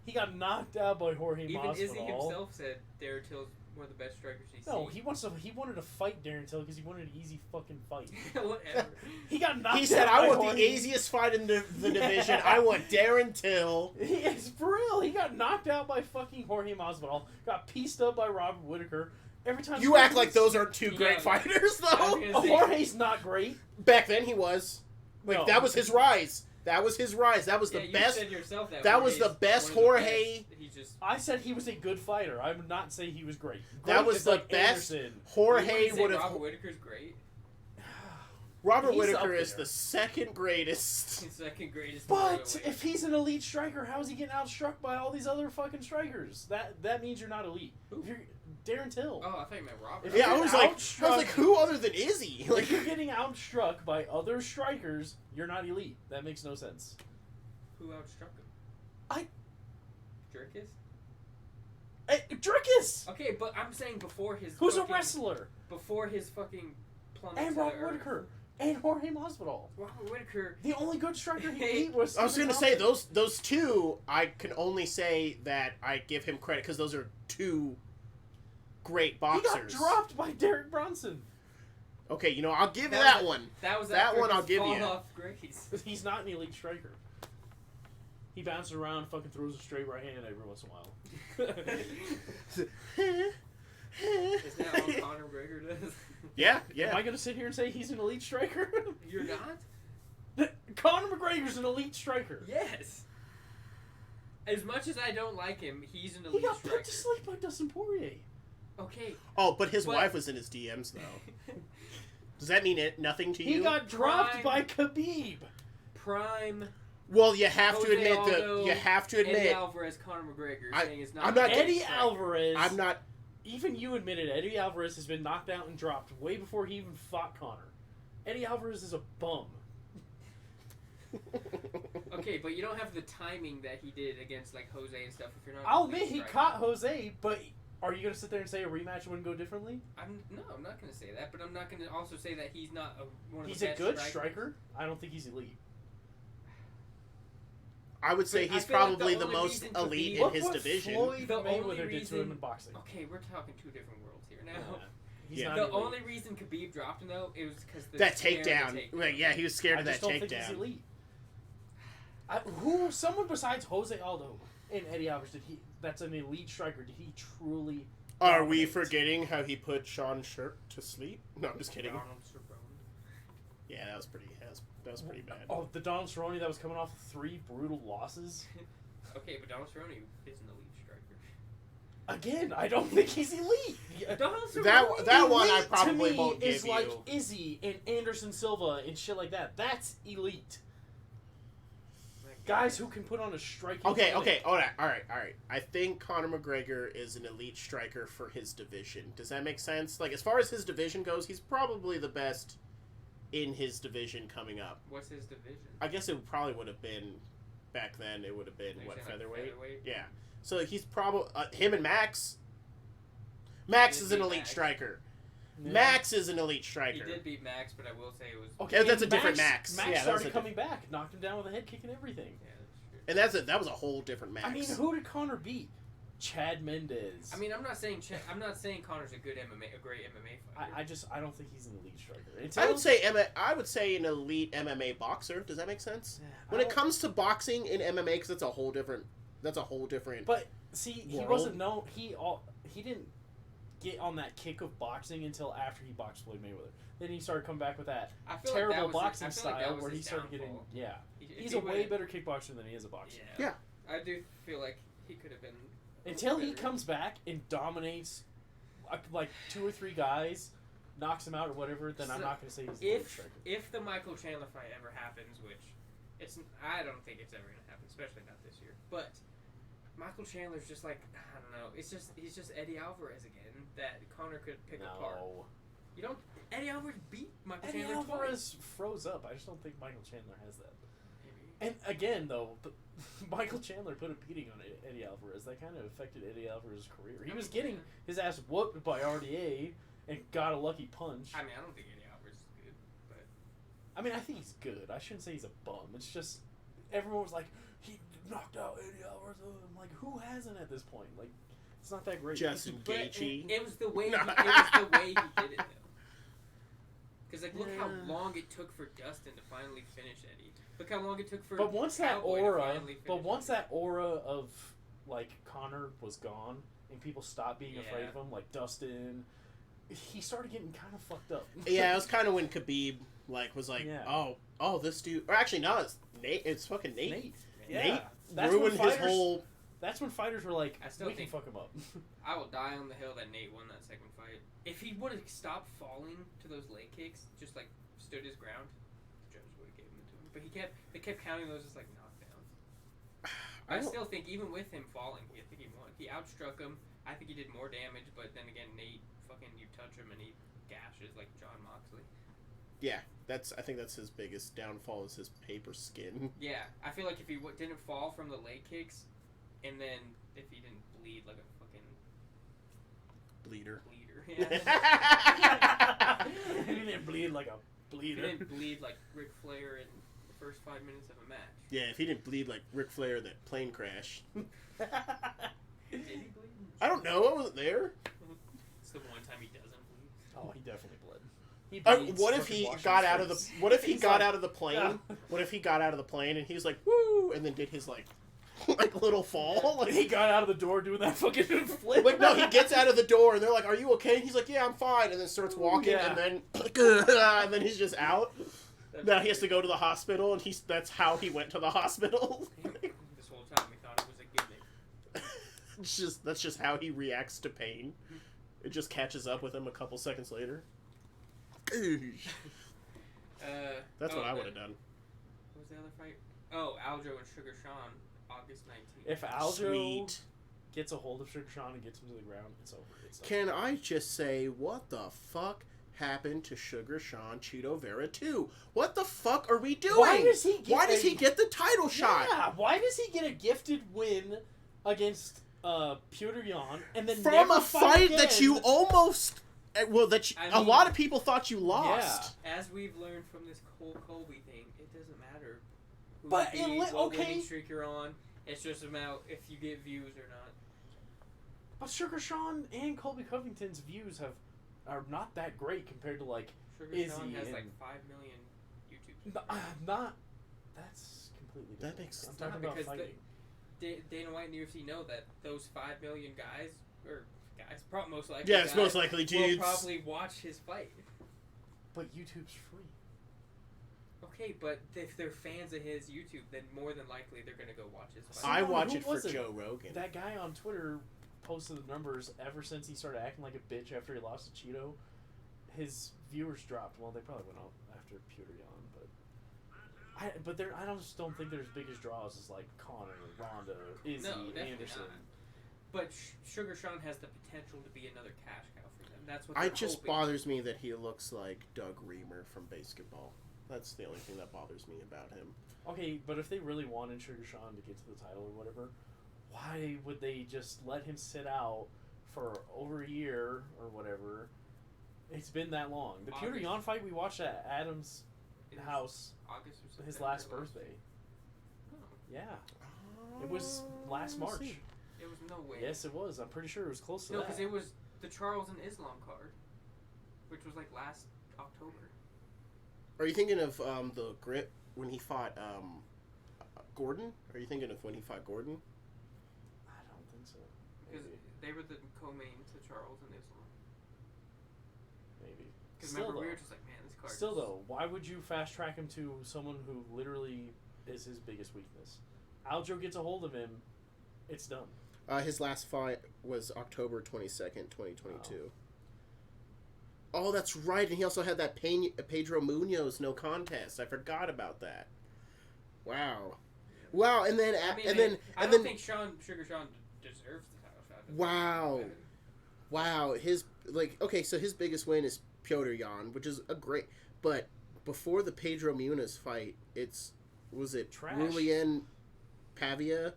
He got knocked out by Jorge Even Masvidal. Izzy himself said Darren Till's one of the best strikers he's No, seen. he wanted to fight Darren Till because he wanted an easy fucking fight. Whatever. He got knocked out. He said, by "I want Jorge. the easiest fight in the division. I want Darren Till." It's for real. He got knocked out by fucking Jorge Masvidal. Got pieced up by Robert Whittaker. Every time You act like those aren't two great Yeah. fighters, I though. was gonna say- Jorge's not great. Back then, he was. Like No. that was his rise. That was his rise. That was Yeah, the you best. said yourself that was the Jorge's best one of the Jorge- best. He just. I said he was a good fighter. I would not say he was great. That Great was is the like best Anderson. You Jorge wouldn't say would have. Robert Whittaker's great. Robert He's Whittaker up is there. the second greatest. He's second greatest. But middleweight. if he's an elite striker, how is he getting outstruck by all these other fucking strikers? That means you're not elite. Who? If you're Darren Till. Oh, I thought you meant Robert. If Yeah, I you're was like, outstruck- who other than Izzy? If Like, you're getting outstruck by other strikers, you're not elite. That makes no sense. Who outstruck him? I- Drickus? Hey, Drickus! Okay, but I'm saying before his. Who's a fucking- wrestler? Before his fucking plummet And to the Robert earth. Whittaker. And Jorge Masvidal. Robert Whittaker. The only good striker he Hey, beat was I was Stephen going to say Thompson. those two. I can only say that I give him credit because those are two great He boxers. got dropped by Derek Bronson. Okay, you know I'll give you That that was- one. That was That after one I'll his give fall you. off grace. He's not an elite striker. He bounces around, fucking throws a straight right hand every once in a while. Is that all Conor McGregor does? Yeah, Am yeah. I gonna sit here and say he's an elite striker? You're not? Conor McGregor's an elite striker. Yes. As much as I don't like him, he's an He elite got striker. put to sleep by Dustin Poirier. Okay. Oh, but his But- wife was in his DMs though. Does that mean nothing to He you? got dropped Prime- by Khabib. Prime Well, you have to Jose admit Aldo, you have to Eddie admit Alvarez, Conor McGregor, I- saying it's not. I'm not- a big Eddie striker. Alvarez. I'm not. Even you admitted Eddie Alvarez has been knocked out and dropped way before he even fought Conor. Eddie Alvarez is a bum. Okay, but you don't have the timing that he did against like Jose and stuff. If you're not. I'll a big admit he striker. caught Jose, but are you gonna sit there and say a rematch wouldn't go differently? I'm not gonna say that, but I'm not gonna also say that he's not one of He's the a best good strikers. striker. I don't think he's elite. I would say But I he's feel like probably the the only most reason elite Khabib- in Look his what division. Floyd The only Mayweather did to him reason- in boxing. Okay, we're talking two different worlds here now. Yeah. He's Yeah. not The elite. only reason Khabib dropped him though, it was because That takedown. Right, yeah, he was scared I of just that don't think he's takedown. elite. Someone besides Jose Aldo and Eddie Alvarez, that's an elite striker, did he truly Are we dominate? forgetting how he put Sean Shirt to sleep? No, I'm just kidding. Donald Cerrone. Yeah, that was pretty bad. Oh, the Donald Cerrone that was coming off 3 brutal losses? Okay, but Donald Cerrone is an elite striker. Again, I don't think he's elite. Donald Cerrone. That one I Elite probably to me won't is give like you. Izzy and Anderson Silva and shit like that. That's elite. Guys who can put on a striking Okay, clinic. all right. I think Conor McGregor is an elite striker for his division. Does that make sense? Like, as far as his division goes, he's probably the best in his division coming up. What's his division? I guess it probably would have been, back then, it would have been, You're what, saying, like, featherweight? Yeah. So he's probably, him and Max. Max He is did an beat elite Max. striker. Yeah. Max is an elite He striker. did beat Max, but I will say it was. Okay, Yeah, that's and a different Max. Max Yeah, that was started a coming back, knocked him down with a head kick and everything. Yeah, And that was a whole different match. I mean, who did Connor beat? Chad Mendez. I mean, I'm not saying Connor's a great MMA fighter. I don't think he's an elite striker. I would say an elite MMA boxer. Does that make sense? When it comes to boxing in MMA, because that's a whole different. But see, world. He wasn't known. He didn't get on that kick of boxing until after he boxed Floyd Mayweather. Then he started coming back with that terrible boxing style where he started getting. Yeah, he's a way better kickboxer than he is a boxer. Yeah. I do feel like he could have been. Until he comes back and dominates like 2 or 3 guys, knocks him out or whatever, then I'm not going to say he's a striker. If the Michael Chandler fight ever happens, which I don't think it's ever going to happen, especially not this year. But Michael Chandler's just like, I don't know. He's just Eddie Alvarez again that Conor could pick apart. You don't. Eddie Alvarez beat Michael Chandler twice. Eddie Alvarez froze up. I just don't think Michael Chandler has that. Maybe. And again, though, Michael Chandler put a beating on Eddie Alvarez. That kind of affected Eddie Alvarez's career. He was getting his ass whooped by RDA and got a lucky punch. I mean, I don't think Eddie Alvarez is good, but I mean, I think he's good. I shouldn't say he's a bum. It's just everyone was like, he knocked out Eddie Alvarez. I'm like, who hasn't at this point? Like, it's not that great. Justin Gaethje. It was the way. He did it, though. Because look how long it took for Dustin to finally finish Eddie. Look how long it took for. But once that aura Eddie. of like Conor was gone and people stopped being afraid of him, like Dustin, he started getting kind of fucked up. Yeah, it was kind of when Khabib was like, oh, this dude. Or actually, no, it's Nate. It's fucking Nate. Yeah, Nate ruined his whole. That's when fighters were like, we can fuck him up. I will die on the hill that Nate won that second fight. If he would have stopped falling to those leg kicks, just like stood his ground, the judge would have given it to him. But they kept counting those as like knockdowns. I still think even with him falling, I think he won. He outstruck him. I think he did more damage, but then again, Nate fucking you touch him and he gashes like John Moxley. Yeah, I think that's his biggest downfall is his paper skin. Yeah, I feel like if he didn't fall from the leg kicks, and then if he didn't bleed like a fucking bleeder. Yeah. He didn't bleed like a bleeder. He didn't bleed like Ric Flair in the first 5 minutes of a match. Yeah, if he didn't bleed like Ric Flair that plane crash. Did he bleed? I don't know. I wasn't there. It's the one time he doesn't bleed. Oh, he definitely bled. What if he got out of the? What if he got out of the plane? Yeah. What if he got out of the plane and he's like, woo, and then did his like little fall? Like, he got out of the door doing that fucking flip. Like, no, he gets out of the door and they're like, "Are you okay?" And he's like, "Yeah, I'm fine." And then starts walking and then he's just out. Now he has to go to the hospital, and that's how he went to the hospital. This whole time we thought it was a gimmick. That's just how he reacts to pain. It just catches up with him a couple seconds later. That's what I would have done. What was the other fight? Oh, Aljo and Sugar Sean, August 19th. If Aljo gets a hold of Sugar Sean and gets him to the ground, it's over. Can I just say, what the fuck happened to Sugar Sean Cheeto Vera 2? What the fuck are we doing? Why does he get the title shot? Yeah, why does he get a gifted win against Petr Yan and then from a fight that you almost... Well, a lot of people thought you lost. Yeah. As we've learned from this Cole Colby thing, it doesn't matter who what winning streak you're on. It's just about if you get views or not. But Sugar Sean and Colby Covington's views are not that great compared to like Sugar Sean has like 5 million YouTube subscribers. That's completely different. That makes sense. I'm talking about fighting. Dana White and the UFC know that those 5 million guys most likely. Yeah, it's most likely dudes. Will probably watch his fight. But YouTube's free. Okay, but if they're fans of his YouTube, then more than likely they're gonna go watch his fight. I watch it for Joe Rogan. That guy on Twitter posted the numbers ever since he started acting like a bitch after he lost to Cheeto. His viewers dropped. Well, they probably went up after Petr Yan, but I just don't think they're as big as draws as like Conor, Ronda, Izzy, Anderson. Not. But Sugar Sean has the potential to be another cash cow for them. That's what. It just bothers me that he looks like Doug Reamer from basketball. That's the only thing that bothers me about him. Okay, but if they really wanted Sugar Sean to get to the title or whatever, why would they just let him sit out for over a year or whatever? It's been that long. The Petr Yan fight we watched at Adam's house, August or his last birthday. Oh. Yeah. It was last let's March. see. It was no way. Yes, it was. I'm pretty sure it was close to No, that. because it was the Charles and Islam card, which was like last October. Are you thinking of the grip when he fought Gordon? Are you thinking of when he fought Gordon? I don't think so. Because Maybe. they were the co-main to Charles and Islam. Maybe. Because Still, remember, we though. were just like, man, this card. Still is... though, why would you fast track him to someone who literally is his biggest weakness? Aljo gets a hold of him, it's done. His last fight was October 22nd, 2022. Oh, that's right. And he also had that Pedro Munoz no contest. I forgot about that. Wow. Wow, and then I mean, and then I and don't then think Sugar Sean deserves the title shot. Wow. Wow, his okay, so his biggest win is Piotr Jan, which is a great, but before the Pedro Munoz fight, was it Trash. Julian Pavia,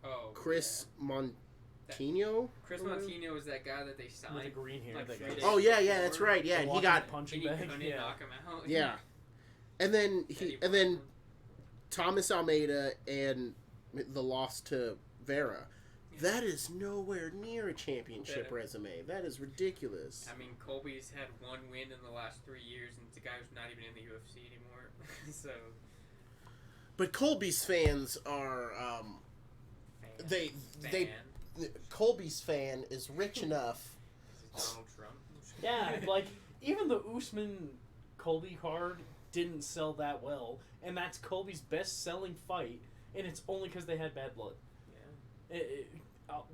Oh, Chris Montino? Chris Montino is that guy that they signed. With the green hair. like that 3 guy. days Oh yeah, before. that's right. Yeah, The and he walking got punching And he bag. couldn't Yeah. knock him out. yeah, and then Thomas Almeida and the loss to Vera. That is nowhere near a championship Yeah. resume. That is ridiculous. I mean, Colby's had 1 win in the last 3 years, and it's a guy who's not even in the UFC anymore. So But Colby's fans are fan. Colby's fan is rich enough. Is it Donald Trump? Yeah, like even the Usman Colby card didn't sell that well, and that's Colby's best-selling fight, and it's only because they had bad blood. Yeah.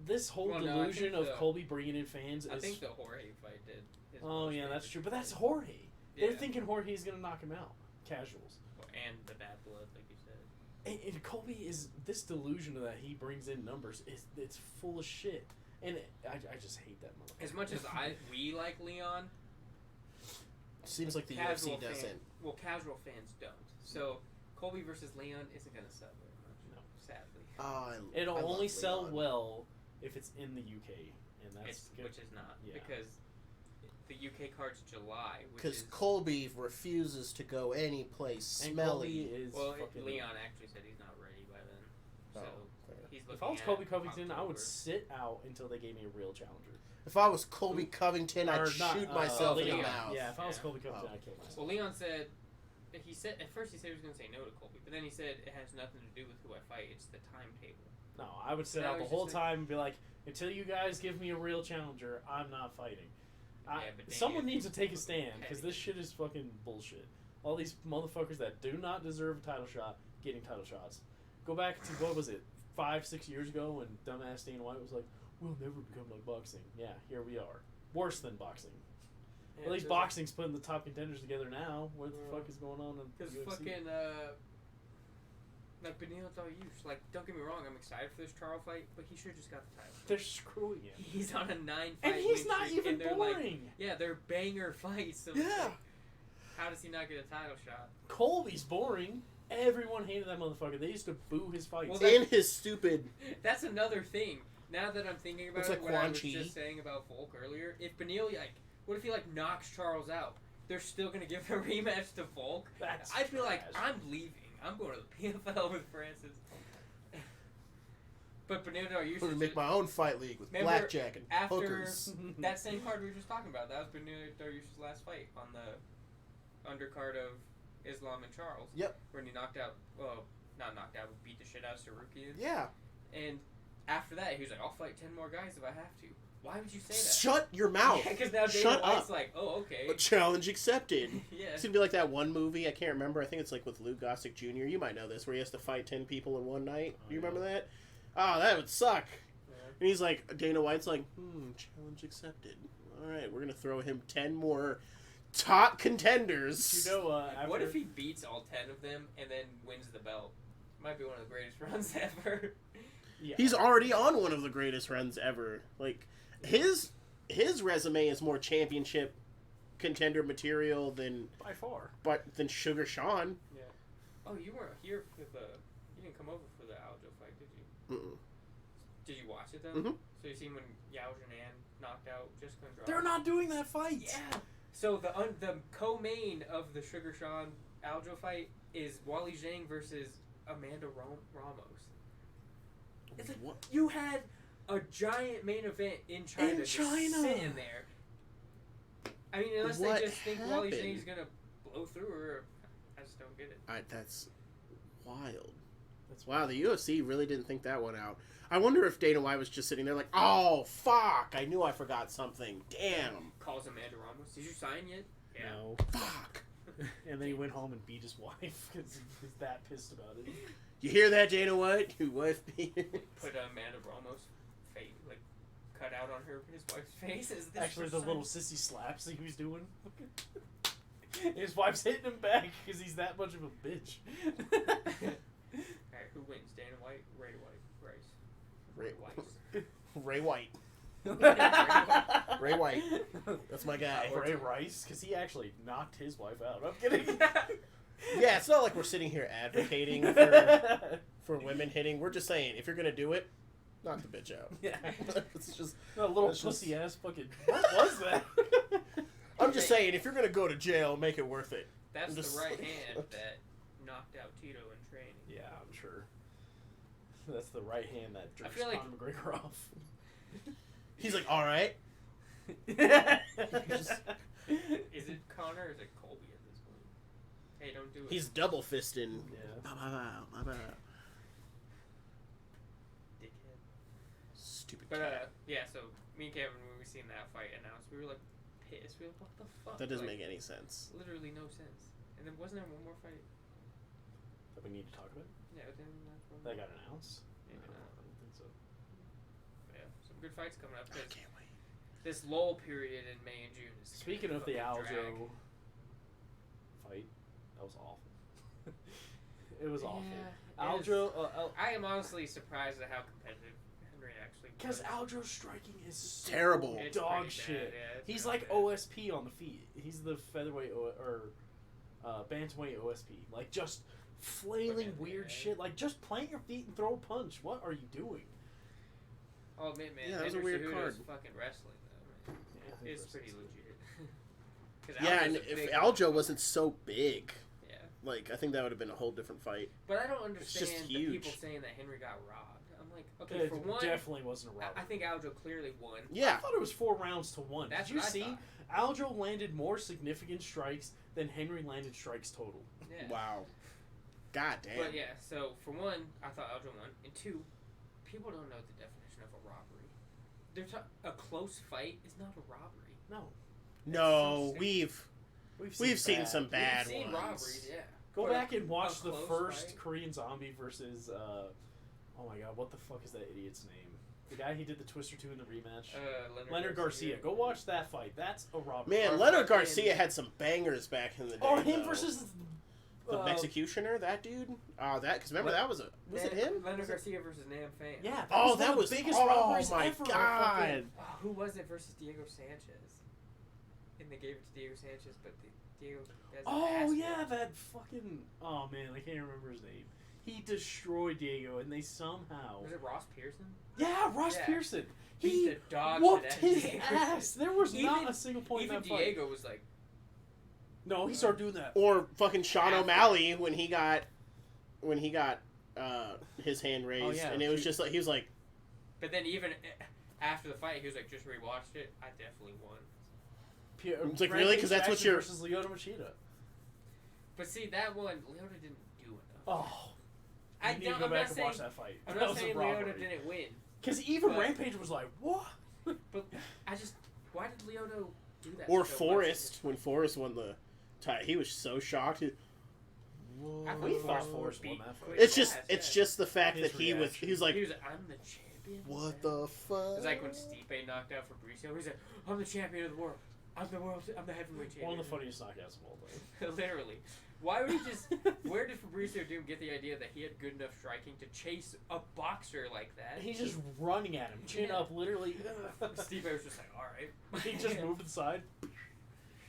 This whole Well, no, I delusion think of Colby bringing in fans I is. think the Jorge fight did. his Oh most yeah, that's famous true. But fight. that's Jorge. Yeah. They're thinking Jorge's gonna knock him out. Casuals. And the bad blood, like you said. And Colby is this delusion that he brings in numbers. It's full of shit, and I just hate that motherfucker. As much as we like Leon, Seems like the casual UFC doesn't. casual fans don't. So Colby versus Leon isn't gonna sell very much. No. Sadly. Oh, It'll I love only sell Leon. well if it's in the UK, and that's good. Which is not Yeah. because the UK card's July, which Because is Colby refuses to go any place And smelly. Colby is fucking. Leon actually said he's not ready by then. So Oh, fair. he's If looking I was at Colby Covington, I would October. sit out until they gave me a real challenger. If I was Colby Covington, I'd Or not, shoot myself in the Leon. mouth. Yeah, if I was Yeah. Colby Covington, Oh. I'd kill myself. Well, Leon said at first he said he was going to say no to Colby, but then he said it has nothing to do with who I fight. It's the timetable. No, I would sit That out the was whole just like- time and be like, until you guys give me a real challenger, I'm not fighting. Yeah, but dang Someone it. needs to take a stand, because Petty. this shit is fucking bullshit. All these motherfuckers that do not deserve a title shot getting title shots. Go back to, what was it, 5-6 years ago when dumbass Dana White was like, we'll never become like boxing. Yeah, here we are. Worse than boxing. At least boxing's putting the top contenders together now. What the fuck is going on in Because UFC? fucking, like, Benil Dariush, like, don't get me wrong, I'm excited for this Charles fight, but he should have just got the title. They're screwing him. He's on a 9-fight And he's win not streak, even and they're boring. Like, yeah, they're banger fights. So it's Yeah. like, how does he not get a title shot? Colby's boring. Everyone hated that motherfucker. They used to boo his fights. Well, In his stupid. That's another thing. Now that I'm thinking about Looks it, like what I Quan was Chi. just saying about Volk earlier, if Benil, like, what if he, like, knocks Charles out? They're still going to give the rematch to Volk? That's I'd be like, trash. I'm leaving. I'm going to the PFL with Francis. But Benil Dariush I'm gonna is make my own fight league with Remember, blackjack and after- hookers. that same card we were just talking about. That was Benil Dariush's last fight on the undercard of Islam and Charles. Yep. When he knocked out, well, not knocked out, but beat the shit out of Sarukian. Yeah. And after that, he was like, I'll fight 10 more guys if I have to. Why would you say that? Shut your mouth. Yeah, because now Dana Shut White's up. like, oh, okay. A challenge accepted. Yeah. It's gonna be like that one movie, I can't remember, I think it's like with Lou Gossett Jr. You might know this, where he has to fight 10 people in one night. Oh, Do you yeah. remember that? Oh, that would suck. Yeah. And he's like, Dana White's like, challenge accepted. Alright, we're gonna throw him 10 more top contenders. You know, What after- if he beats all 10 of them and then wins the belt? Might be one of the greatest runs ever. Yeah. He's already on one of the greatest runs ever. Like, his resume is more championship contender material than by far. than Sugar Sean. Yeah. Oh, you weren't here for you didn't come over for the Aljo fight, did you? Mm-mm. Did you watch it though? Mhm. So you seen when Yao Jinan knocked out Jessica Andrade? They're not doing that fight. Yeah. So the co-main of the Sugar Sean Aljo fight is Wally Zhang versus Amanda Ramos. It's like What? you had a giant main event in China, just sitting there. I mean, unless What they just think Wally happened? Shane's gonna blow through her, I just don't get it. That's wild. That's Wow, the UFC really didn't think that one out. I wonder if Dana White was just sitting there like, oh, fuck, I knew I forgot something. Damn. Calls Amanda Ramos. Did you sign yet? Yeah. No. Fuck. And then he went home and beat his wife because he's that pissed about it. You hear that, Dana White? Your wife beat Put Amanda Ramos' face, like, cut out on his wife's face. Is this Actually, for the little sissy slaps that he was doing. His wife's hitting him back because he's that much of a bitch. Alright, who wins? Dana White, Ray White, Rice. Ray Weiss. Ray White. Ray White. That's my guy. Ray Rice, because he actually knocked his wife out. I'm kidding. Yeah, it's not like we're sitting here advocating for women hitting. We're just saying, if you're going to do it, knock the bitch out. Yeah. It's just... A little That's just- pussy ass fucking. What was that? I'm just saying, if you're going to go to jail, make it worth it. That's I'm just the right like- hand that knocked out Tito in training. Yeah, I'm sure. That's the right hand that jerks feel like- Conor McGregor off. He's like, all right. Is it Connor or is it Colby at this point? Hey, don't do it. He's double fisting. Yeah. Dickhead. Stupid But cat. yeah. So me and Kevin, when we seen that fight announced, we were like pissed. We were like, what the fuck? That doesn't Like, make any sense. literally no sense. And then wasn't there one more fight? That we need to talk about? Yeah, then that's one. That more. got announced? Maybe No, not. I don't think so. Yeah, some good fights coming up. I 'Cause can't wait. this lull period in May and June is Speaking of the fucking drag. Aljo fight, that was awful. It was awful. Yeah, it Aljo, I am honestly surprised at how competitive Henry actually was. because Aljo's striking is so Terrible. It's dog pretty shit. bad, yeah, it's He's really like bad. OSP on the feet. He's the featherweight or bantamweight OSP. Like just flailing Fucking weird yeah. shit. Like just plant your feet and throw a punch. What are you doing? I'll admit, man, Yeah, that was a Henry weird Cejudo's card. fucking wrestling though, man. Yeah, It's pretty legit. 'Cause Yeah, Aljo's and a if big- Aljo wasn't so big, yeah, like, I think that would have been a whole different fight. but I don't It's just understand the huge. people saying that Henry got robbed. I'm like, okay, It for one, definitely wasn't a I robbery. think Aljo clearly won. I Yeah. thought it was 4 rounds to 1. That's Did you what I see? thought. Aljo landed more significant strikes than Henry landed strikes total. Yeah. Wow. God damn. But yeah, so for one, I thought Aljo won, and two, people don't know the definition of a robbery. A close fight is not a robbery. No. No, so we've seen some bad We've seen ones. robberies, yeah. Go But back and watch a the close first fight? Korean Zombie versus, oh my god, what the fuck is that idiot's name? The guy he did the Twister 2 in the rematch. Leonard Garcia. Go watch that fight. That's a robbery. Man, Or Leonard fucking- Garcia had some bangers back in the day. Oh, him though. versus the Executioner, that dude. Oh, that because remember that was it him? Leonard Garcia versus Nam Fan. Yeah. That Oh, was that one was of the biggest oh robberies my ever. god. Oh, who was it versus Diego Sanchez? And they gave it to Diego Sanchez, but Diego. Oh yeah, that fucking. Oh man, I can't remember his name. He destroyed Diego, and they somehow. Was it Ross Pearson? Yeah, Ross Yeah. Pearson. Beat He the dog whooped shit out of his Diego. ass. There was not Even- a single point in Even that fight. Diego was like, No, he started doing that. Or fucking Sean After. O'Malley when he got his hand raised, Oh, yeah. and it was just like he was like, but then even after the fight, he was like, just rewatched it. I definitely won. It's like, really? 'Cause that's what you're- versus Lyoto Machida. But see, that one, Leota didn't do enough. Oh, I you need to don't, go I'm back not and saying, watch that fight. I'm That not was a saying robbery. Leota didn't win, Because even but- Rampage was like, what? but I just, why did Leota do that? or so much? Forrest when Forrest won the tie, he was so shocked. I thought We thought Forrest Forrest beat won that fight. Quick It's just Fast, it's yeah. just the fact His that he was reaction. he was like, He was like, I'm the champion. what the fuck? It's like when Stipe knocked out Fabricio. He's like, I'm the champion of the world. I'm the heavyweight champion. One of the funniest knockouts of all time. Literally. Why would he just... Where did Fabricio Doom get the idea that he had good enough striking to chase a boxer like that? He's just running at him, chin Yeah. up, literally. Steve was just like, alright. He just moved to the side. He's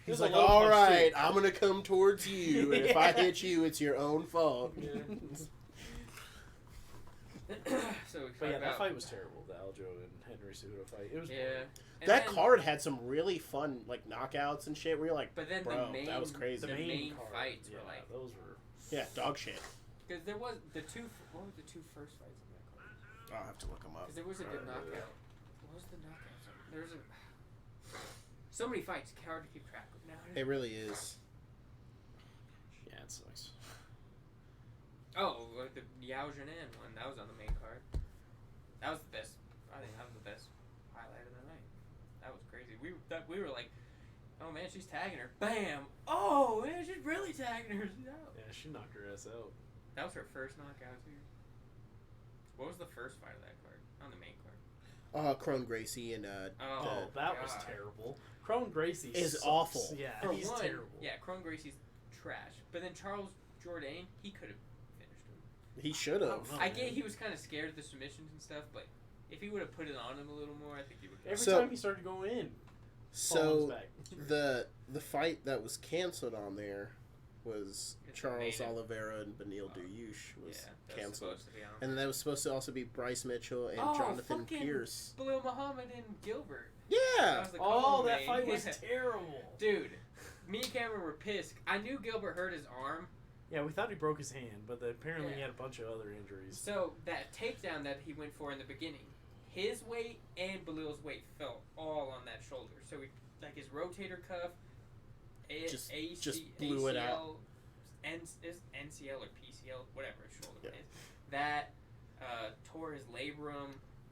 There's a like, low all punch, right, too. I'm gonna come towards you, and if I Yeah. hit you, it's your own fault. Yeah. So we But yeah, talked that about... fight was terrible. The Aljo and Henry Cejudo fight. It was Yeah. boring. And That then- card had some really fun like knockouts and shit. Where you're like, But then bro, the main... that was crazy. The main card, fights yeah, were like... those were. yeah, dog shit. Because there was the two... What were the two first fights in that card? I'll have to look them up. Because there was a good knockout. What was the knockout? There's a... So many fights. It's hard to keep track of now. It really is. Yeah, it sucks. Oh, the Yao Jinan one. That was on the main card. That was the best. I think that was the best highlight of the night. That was crazy. We were like, oh man, she's tagging her. Bam! Oh man, she's really tagging her. No. Yeah, she knocked her ass out. That was her first knockout too. What was the first fight of that card? On the main card. Crone Gracie and Oh, that was terrible. Crone Gracie is sucks. awful. Yeah, For he's one, terrible. Yeah, Crone Gracie's trash. But then Charles Jourdain, he could have finished him. he should have. I get he was kind of scared of the submissions and stuff, but if he would have put it on him a little more, I think he would. Every So- time he started going in, So back. the fight that was canceled on there was It's Charles main- Oliveira and Benil Dariush was Yeah, that's canceled, supposed to be on. and that was supposed to also be Bryce Mitchell and Oh, Jonathan fucking Pierce. Bilal Muhammad and Gilbert. Yeah, That was the Oh, co-main. that fight was Yeah. terrible. Dude, me and Cameron were pissed. I knew Gilbert hurt his arm, Yeah, we thought he broke his hand, but apparently he Yeah. had a bunch of other injuries. so that takedown that he went for in the beginning, his weight and Belal's weight fell all on that shoulder. So he, like his rotator cuff, just blew it out. Is NCL or PCL, whatever his shoulder Yeah. is. That tore his labrum.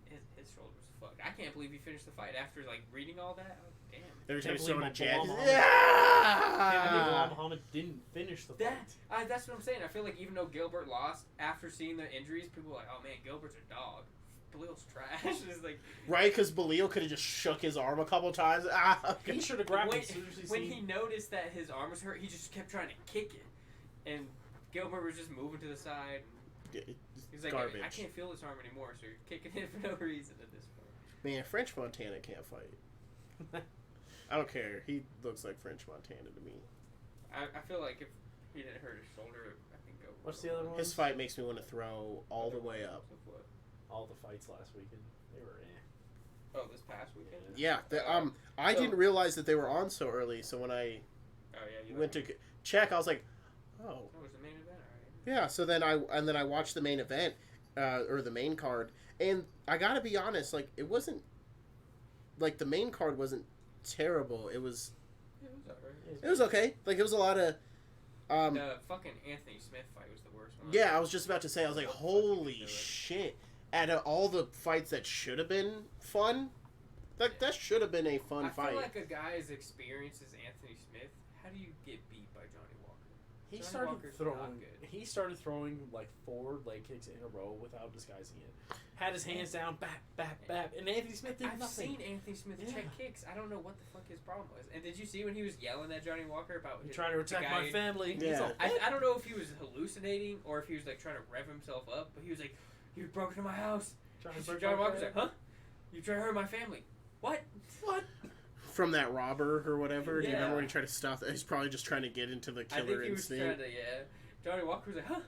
His shoulder was fucked. I can't believe he finished the fight after like reading all that. Oh, damn. Every time Can't he's throwing a believe jab, Bilal he's- Muhammad- I think Bilal yeah. Muhammad didn't finish the fight. That's what I'm saying. I feel like even though Gilbert lost, after seeing the injuries, people were like, "Oh man, Gilbert's a dog. Belal's trash." It's like Right, because Belil could have just shook his arm a couple times. He should have grabbed when, as soon as he when seen. he noticed that his arm was hurt, he just kept trying to kick it, and Gilbert was just moving to the side. He's like, Garbage. I can't feel this arm anymore, so you're kicking it for no reason at this point. Man, French Montana can't fight. I don't care. He looks like French Montana to me. I feel like if he didn't hurt his shoulder, I think Gilbert. What's the other one? His fight makes me want to throw all the way up. All the fights last weekend, they were Oh, this past weekend. Yeah, I So- didn't realize that they were on so early. So when I Oh yeah, you went to check, I was like, oh, Oh, it was the main event, alright. yeah. So then I watched the main event, or the main card, and I gotta be honest, like it wasn't, like the main card wasn't terrible. It was Yeah, it was alright. it was okay. Like it was a lot of, The fucking Anthony Smith fight was the worst one. yeah. I was just about to say, I was like, holy shit! Out of all the fights that should have been fun, that should have been a fun I fight. feel like a guy as experienced as Anthony Smith, how do you get beat by Johnny Walker? He Johnny started Walker's throwing. not good. He started throwing like 4 leg kicks in a row without disguising it. Had his hands down, bap, and Anthony Smith did I've nothing. seen Anthony Smith Yeah. check kicks. I don't know what the fuck his problem was. And did you see when he was yelling at Johnny Walker about You're his, trying to the attack guy- my family. Yeah. He's all, I don't know if he was hallucinating or if he was like trying to rev himself up, but he was like, "You broke into my house." trying to And break Johnny my Walker's back. like, "Huh? You trying to hurt my family? What? What?" From that robber or whatever. Do you Yeah. remember when he tried to stop that? He's probably just trying to get into the I think killer he was instinct. trying to, yeah. Johnny Walker was like, "Huh?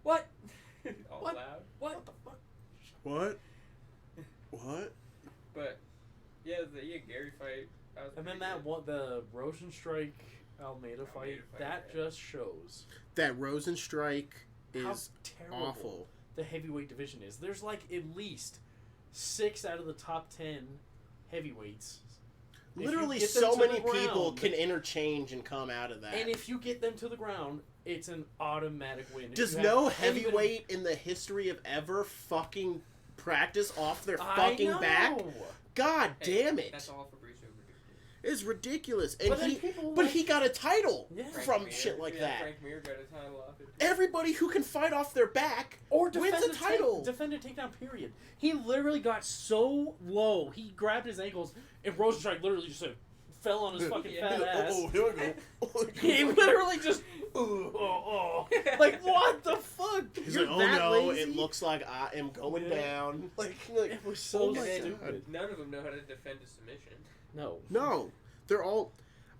What?" All What? loud. What? What? What? But yeah, the Gary fight. That was And then pretty that good. one, the Rosenstrike Almeida fight, fight, that yeah. just shows That Rosenstrike how is terrible awful. the heavyweight division is. There's like at least 6 out of the top 10 heavyweights. If you Literally, get them so to the many people ground- can interchange and come out of that. And if you get them to the ground, it's an automatic win. If Does you have no anybody- heavyweight in the history of ever fucking practice off their I fucking know. back? God Hey, damn it! That's all Fabrizio would do. It's ridiculous. And But then people but like- he got a title Yeah. from Mir, shit like yeah, that. Frank Mir got a title off it. Everybody who can fight off their back Or wins defend a title. defend a takedown, period. He literally got so low, he grabbed his ankles, and Rosenstrike literally just fell on his fucking Yeah. fat ass. Oh, here we go. He literally just, like, what the fuck? He's You're like, oh that no, lazy? it looks like I am going Yeah. down. Like It was so oh my stupid. God. None of them know how to defend a submission. No. No, they're all.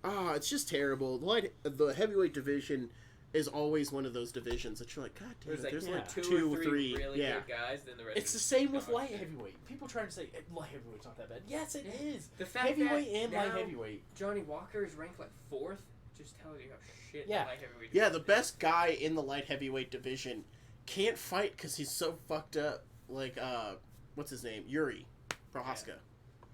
It's just terrible. The heavyweight division is always one of those divisions that you're like, God damn There's it, like, there's like two or 3, three really yeah. good guys, then the rest. It's the is same with dog light shit. heavyweight. People trying to say light heavyweight's not that bad. Yes, it is. The fact Heavyweight that and light now heavyweight. Johnny Walker is ranked like 4th just tells you how shit Yeah. the light heavyweight. Yeah, the division is. best guy in the light heavyweight division can't fight because he's so fucked up. what's his name? Yuri Prohaska. Yeah.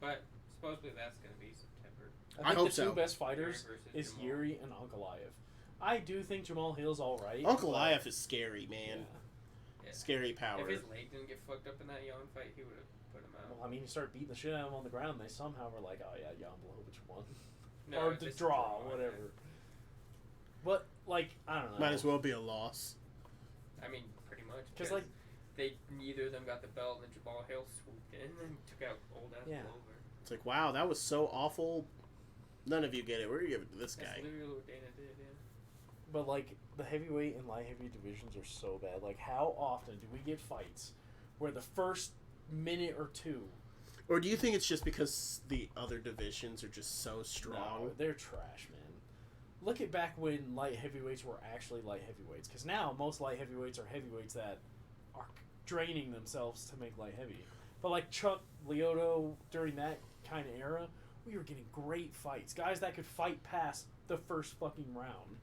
But supposedly that's going to be September. I think hope the two so. best fighters Yuri versus is Jamal. Yuri and Ankalaev. I do think Jamal Hill's all right. Ankalaev is scary, man. Yeah. Yeah. Scary power. If his leg didn't get fucked up in that Jan fight, he would have put him out. Well, I mean, you start beating the shit out of him on the ground, and they somehow were like, oh, yeah, Jan Blachowicz won. No, or it's the just a draw, draw, whatever. But, like, I don't know. Might as well be a loss. I mean, pretty much. Because, like, they neither of them got the belt, and then Jamal Hill swooped in and took out old ass Yeah. Glover. It's like, wow, that was so awful. None of you get it. We're gonna give it to this That's guy. literally what Dana did, yeah. But, like, the heavyweight and light heavyweight divisions are so bad. Like, how often do we get fights where the first minute or two... Or do you think it's just because the other divisions are just so strong? No, they're trash, man. Look at back when light heavyweights were actually light heavyweights. Because now, most light heavyweights are heavyweights that are draining themselves to make light heavy. But, like, Chuck Lyoto, during that kind of era, we were getting great fights. Guys that could fight past the first fucking round.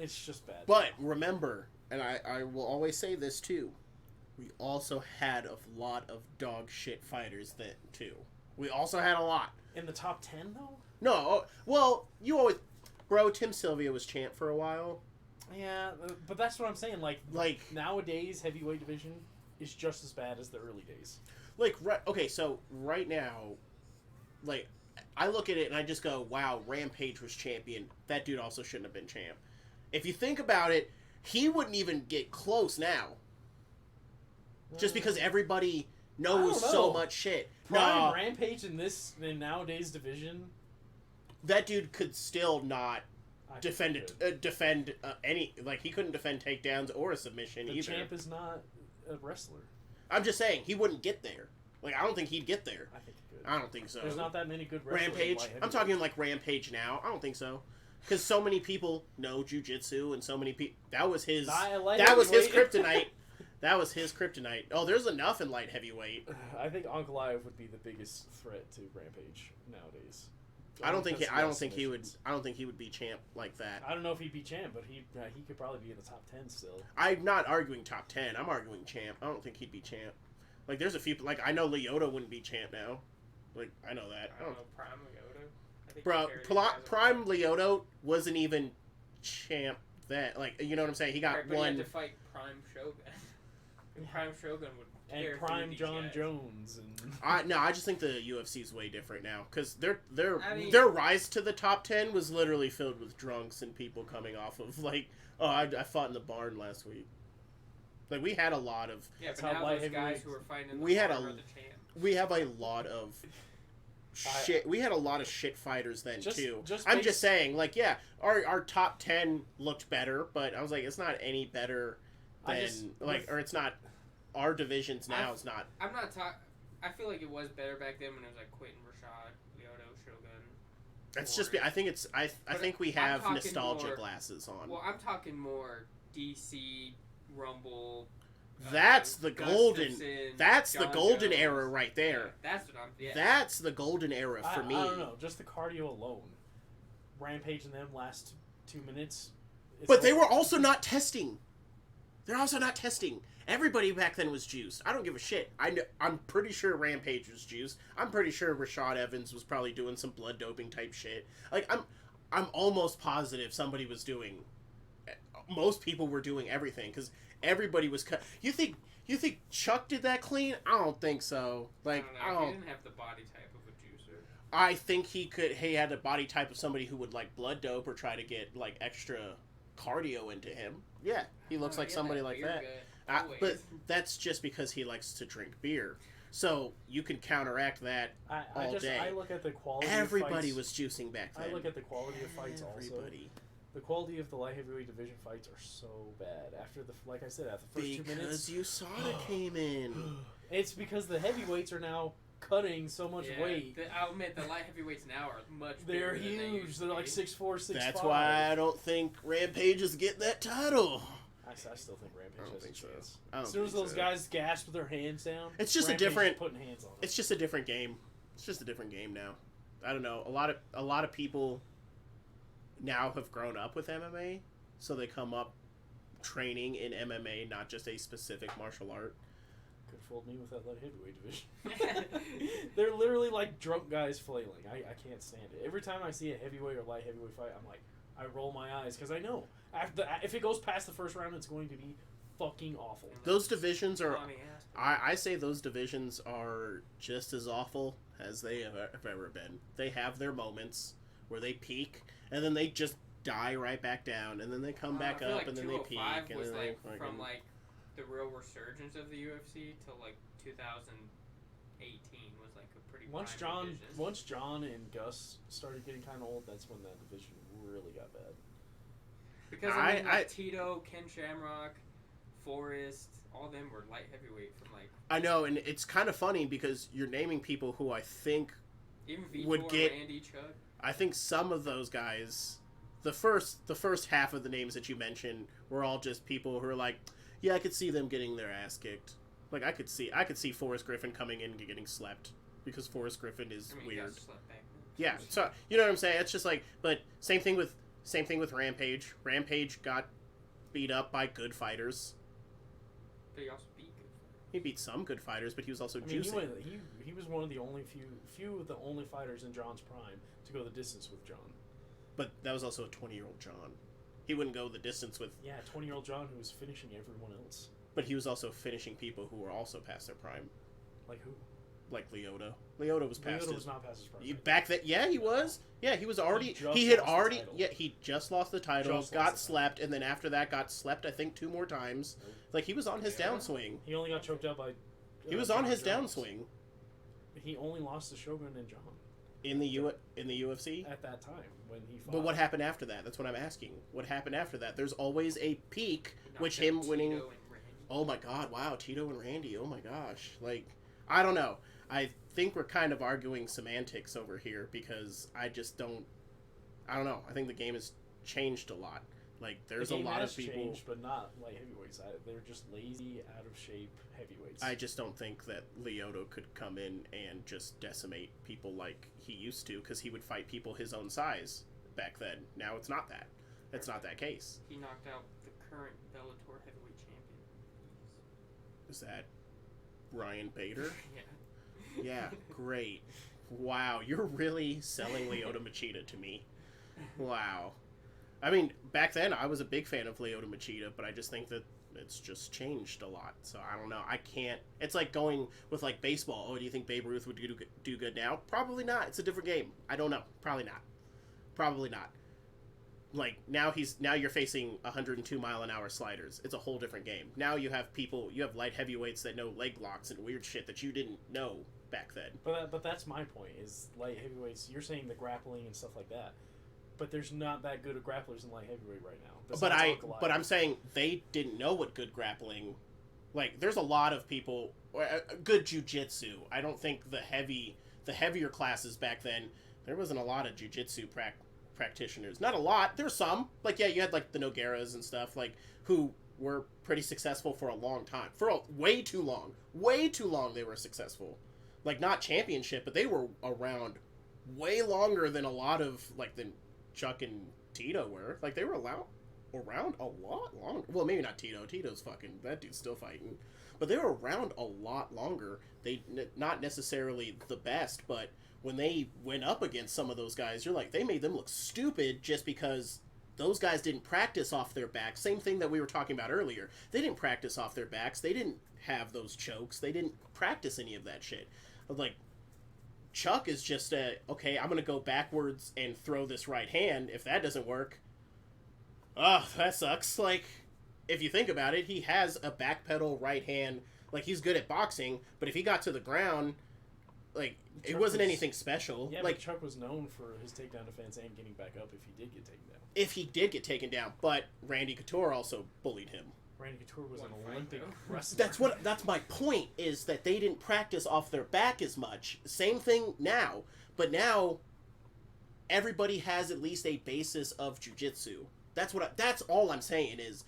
It's just bad. But remember, and I will always say this too, we also had a lot of dog shit fighters then too. We also had a lot. In the top 10, though? No, well, you always... Bro, Tim Sylvia was champ for a while. Yeah, but that's what I'm saying. Like nowadays, heavyweight division is just as bad as the early days. Like, okay, so right now, like, I look at it and I just go, wow, Rampage was champion. That dude also shouldn't have been champ. If you think about it, he wouldn't even get close now. Just because everybody knows so much shit. Prime Rampage in nowadays division, that dude could still not I defend think any, like, he couldn't defend takedowns or a submission the either. champ is not a wrestler. I'm just saying, he wouldn't get there. Like, I don't think he'd get there. I think he could. I don't think so. There's not that many good wrestlers. Rampage? I'm talking like Rampage now. I don't think so. Because so many people know jiu-jitsu and so many people... That was his kryptonite. That was his kryptonite. Oh, there's enough in light heavyweight. I think Ankalaev would be the biggest threat to Rampage nowadays. I don't think he would be champ like that. I don't know if he'd be champ, but he could probably be in the top 10 still. I'm not arguing top 10. I'm arguing champ. I don't think he'd be champ. Like, there's a few... Like, I know Lyoto wouldn't be champ now. Like, I know that. I don't know, Prime Lyoto. I think Bro, Prime Lyoto wasn't even champ then. Like, you know what I'm saying? He got but one... he had to fight Prime Shogun. Prime Shogun would and Prime John Jones and I just think the UFC's way different now because their rise to the top 10 was literally filled with drunks and people coming off of like, oh, I fought in the barn last week. Like, we had a lot of but now those guys who were fighting in the barn are the champ. We have a lot of shit. We had a lot of shit fighters then too. I'm just saying, like, yeah, our top 10 looked better, but I was like, it's not any better than or it's not. Our divisions now is not. I'm not talking. I feel like it was better back then when it was like Quentin, Rashad, Lyoto, Shogun. It's just. I think it's. I think we have nostalgia glasses on. Well, I'm talking more DC, Rumble. That's the golden. That's John the golden Jones. era right there. Yeah, that's what I'm. Yeah. That's the golden era for me. I don't know. Just the cardio alone. Rampage and them last 2 minutes. But they were also not testing. They're also not testing. Everybody back then was juiced. I don't give a shit. I'm pretty sure Rampage was juiced. I'm pretty sure Rashad Evans was probably doing some blood doping type shit. Like, I'm almost positive somebody was doing. Most people were doing everything because everybody was cut. You think Chuck did that clean? I don't think so. Like, I don't know. He didn't have the body type of a juicer. I think he had the body type of somebody who would like blood dope or try to get like extra cardio into him. Yeah, he looks like somebody like that. But that's just because he likes to drink beer. So you can counteract that all day. I look at the quality Everybody of fights. was juicing back then. I look at the quality of fights also. The quality of the light heavyweight division fights are so bad. After like I said, after the first 2 minutes. Because USADA came in. It's because the heavyweights are now cutting so much weight. I'll admit, the light heavyweights now are much bigger. They're huge. They're like 6'4", 6'5". That's why I don't think Rampage is getting that title. I still think Rampage has a chance. As soon as those guys gasp with their hands down, it's just Rampage a different. Putting hands on them. It's just a different game. It's just a different game now. I don't know. A lot of people now have grown up with MMA, so they come up training in MMA, not just a specific martial art. Could fooled me with that light heavyweight division. They're literally like drunk guys flailing. I can't stand it. Every time I see a heavyweight or light heavyweight fight, I'm like, I roll my eyes because I know if it goes past the first round, it's going to be fucking awful. Those divisions are. I say those divisions are just as awful as they have ever been. They have their moments where they peak, and then they just die right back down, and then they come back up, and then they peak. And was then like they from like the real resurgence of the UFC till like 2018 was like a pretty. Once John and Gus started getting kind of old, that's when that division really got bad. Because I Tito, Ken Shamrock, Forrest, all of them were light heavyweight from like. I know, and it's kind of funny because you're naming people who I think even Vitor, would get. Randy, Chud. I think some of those guys, the first half of the names that you mentioned were all just people who are like, yeah, I could see them getting their ass kicked. Like I could see Forrest Griffin coming in and getting slept because Forrest Griffin is weird. Yeah, so you know what I'm saying? It's just like, but same thing with Rampage. Rampage got beat up by good fighters. But he also beat good fighters. He beat some good fighters, but he was also juicing. He was one of the only few of the only fighters in John's prime to go the distance with John. But that was also a 20-year-old John. He wouldn't go the distance with... Yeah, 20-year-old John who was finishing everyone else. But he was also finishing people who were also past their prime. Like who? Like Leota. Leota was past Leota was not past his prime. Back then, yeah, he was. Yeah, he was already... He just lost the title, got slept, and then after that got slept, I think, 2 more times. Nope. Like, he was on his downswing. He only got choked out by... he was on his downswing. He only lost to Shogun and John. In the UFC? At that time, when he fought. But what happened after that? That's what I'm asking. What happened after that? There's always a peak, which him winning... Oh my god, wow, Tito and Randy, oh my gosh. Like, I don't know. I think we're kind of arguing semantics over here because I just don't... I don't know. I think the game has changed a lot. Like, there's a lot of people... changed, but not light heavyweights. They're just lazy, out of shape heavyweights. I just don't think that Leota could come in and just decimate people like he used to, because he would fight people his own size back then. Now it's not that. It's not that case. He knocked out the current Bellator heavyweight champion. Is that Ryan Bader? Yeah. Yeah, great. Wow, you're really selling Lyoto Machida to me. Wow. I mean, back then I was a big fan of Lyoto Machida, but I just think that it's just changed a lot. So I don't know. I can't. It's like going with like baseball. Oh, do you think Babe Ruth would do good now? Probably not. It's a different game. I don't know. Probably not. Probably not. Like now you're facing 102-mile-an-hour sliders. It's a whole different game. Now you have light heavyweights that know leg locks and weird shit that you didn't know back then. But that's my point. Is light heavyweights? You're saying the grappling and stuff like that. But there's not that good of grapplers in light heavyweight right now. But I'm saying they didn't know what good grappling. Like, there's a lot of people good jiu-jitsu. I don't think the heavier classes back then, there wasn't a lot of jiu-jitsu practitioners. Not a lot. There's some. Like, yeah, you had like the Nogueiras and stuff, like, who were pretty successful for a long time. Way too long. Way too long they were successful. Like, not championship, but they were around way longer than a lot of like than Chuck and Tito were. Like, they were around a lot longer. Well, maybe not Tito. Tito's fucking... That dude's still fighting. But they were around a lot longer. They... Not necessarily the best, but when they went up against some of those guys, you're like, they made them look stupid just because those guys didn't practice off their backs. Same thing that we were talking about earlier. They didn't practice off their backs. They didn't have those chokes. They didn't practice any of that shit. Like... Chuck is just okay, I'm going to go backwards and throw this right hand. If that doesn't work, that sucks. Like, if you think about it, he has a backpedal right hand. Like, he's good at boxing, but if he got to the ground, like, it wasn't anything special. Yeah, like, but Chuck was known for his takedown defense and getting back up if he did get taken down. If he did get taken down, but Randy Couture also bullied him. Randy Couture was an Olympic wrestler. That's my point, is that they didn't practice off their back as much. Same thing now, but now everybody has at least a basis of jiu-jitsu. That's all I'm saying is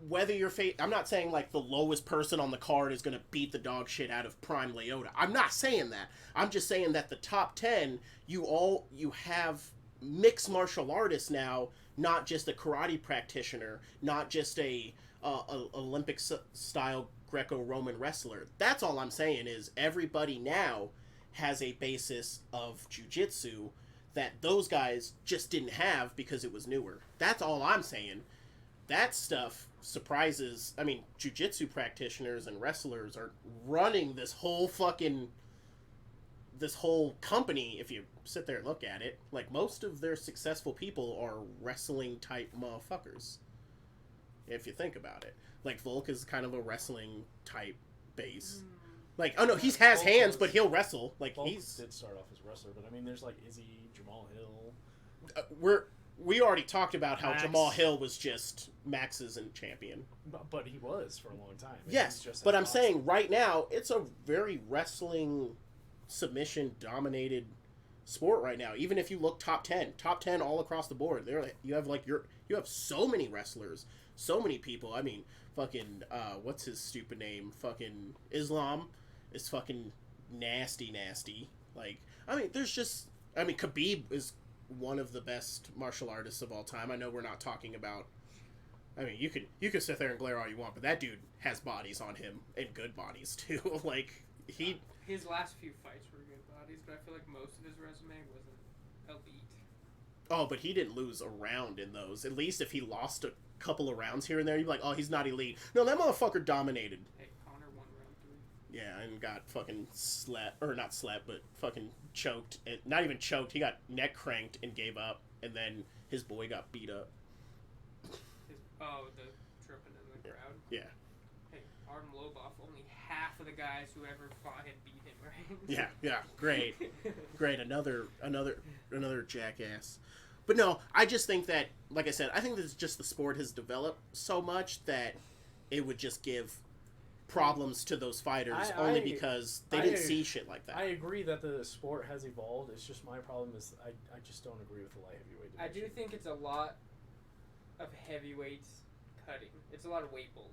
whether you're I'm not saying like the lowest person on the card is going to beat the dog shit out of Prime Leota. I'm not saying that. I'm just saying that the top 10, you have mixed martial artists now, not just a karate practitioner, not just a Olympic style Greco-Roman wrestler. That's all I'm saying is everybody now has a basis of jiu-jitsu that those guys just didn't have because it was newer. That's all I'm saying. That stuff surprises... I mean, jiu-jitsu practitioners and wrestlers are running this whole company, if you sit there and look at it. Like, most of their successful people are wrestling-type motherfuckers. If you think about it. Like, Volk is kind of a wrestling-type base. Like, oh no, he has hands, but he'll wrestle. Like, Volk he's... did start off as a wrestler, but I mean, there's like Izzy, Jamal Hill. We already talked about how Max. Jamal Hill was just Max's champion. But he was for a long time. Yes, just but I'm saying right now, it's a very wrestling, submission-dominated sport right now. Even if you look top 10 all across the board, you have so many wrestlers, so many people. I mean, fucking, what's his stupid name? Fucking Islam is fucking nasty. Like, I mean, Khabib is one of the best martial artists of all time. I know we're not talking about... I mean, you could sit there and glare all you want, but that dude has bodies on him, and good bodies, too. Like, his last few fights were good bodies, but I feel like most of his resume wasn't elite. Oh, but he didn't lose a round in those. At least if he lost a couple of rounds here and there, you'd be like, oh, he's not elite. No, that motherfucker dominated. Hey, Connor won round 3. Yeah, and got fucking not slept, but fucking choked. Not even choked, he got neck cranked and gave up, and then his boy got beat up. The tripping in the crowd? Yeah. Hey, Artem Lobov, only half of the guys who ever fought him beat him, right? Yeah, great. Great, another jackass. But no, I just think that, like I said, I think that just the sport has developed so much that it would just give problems to those fighters because they didn't see shit like that. I agree that the sport has evolved. It's just my problem is I just don't agree with the light heavyweight division. I do think it's a lot of heavyweights cutting. It's a lot of weight bullying.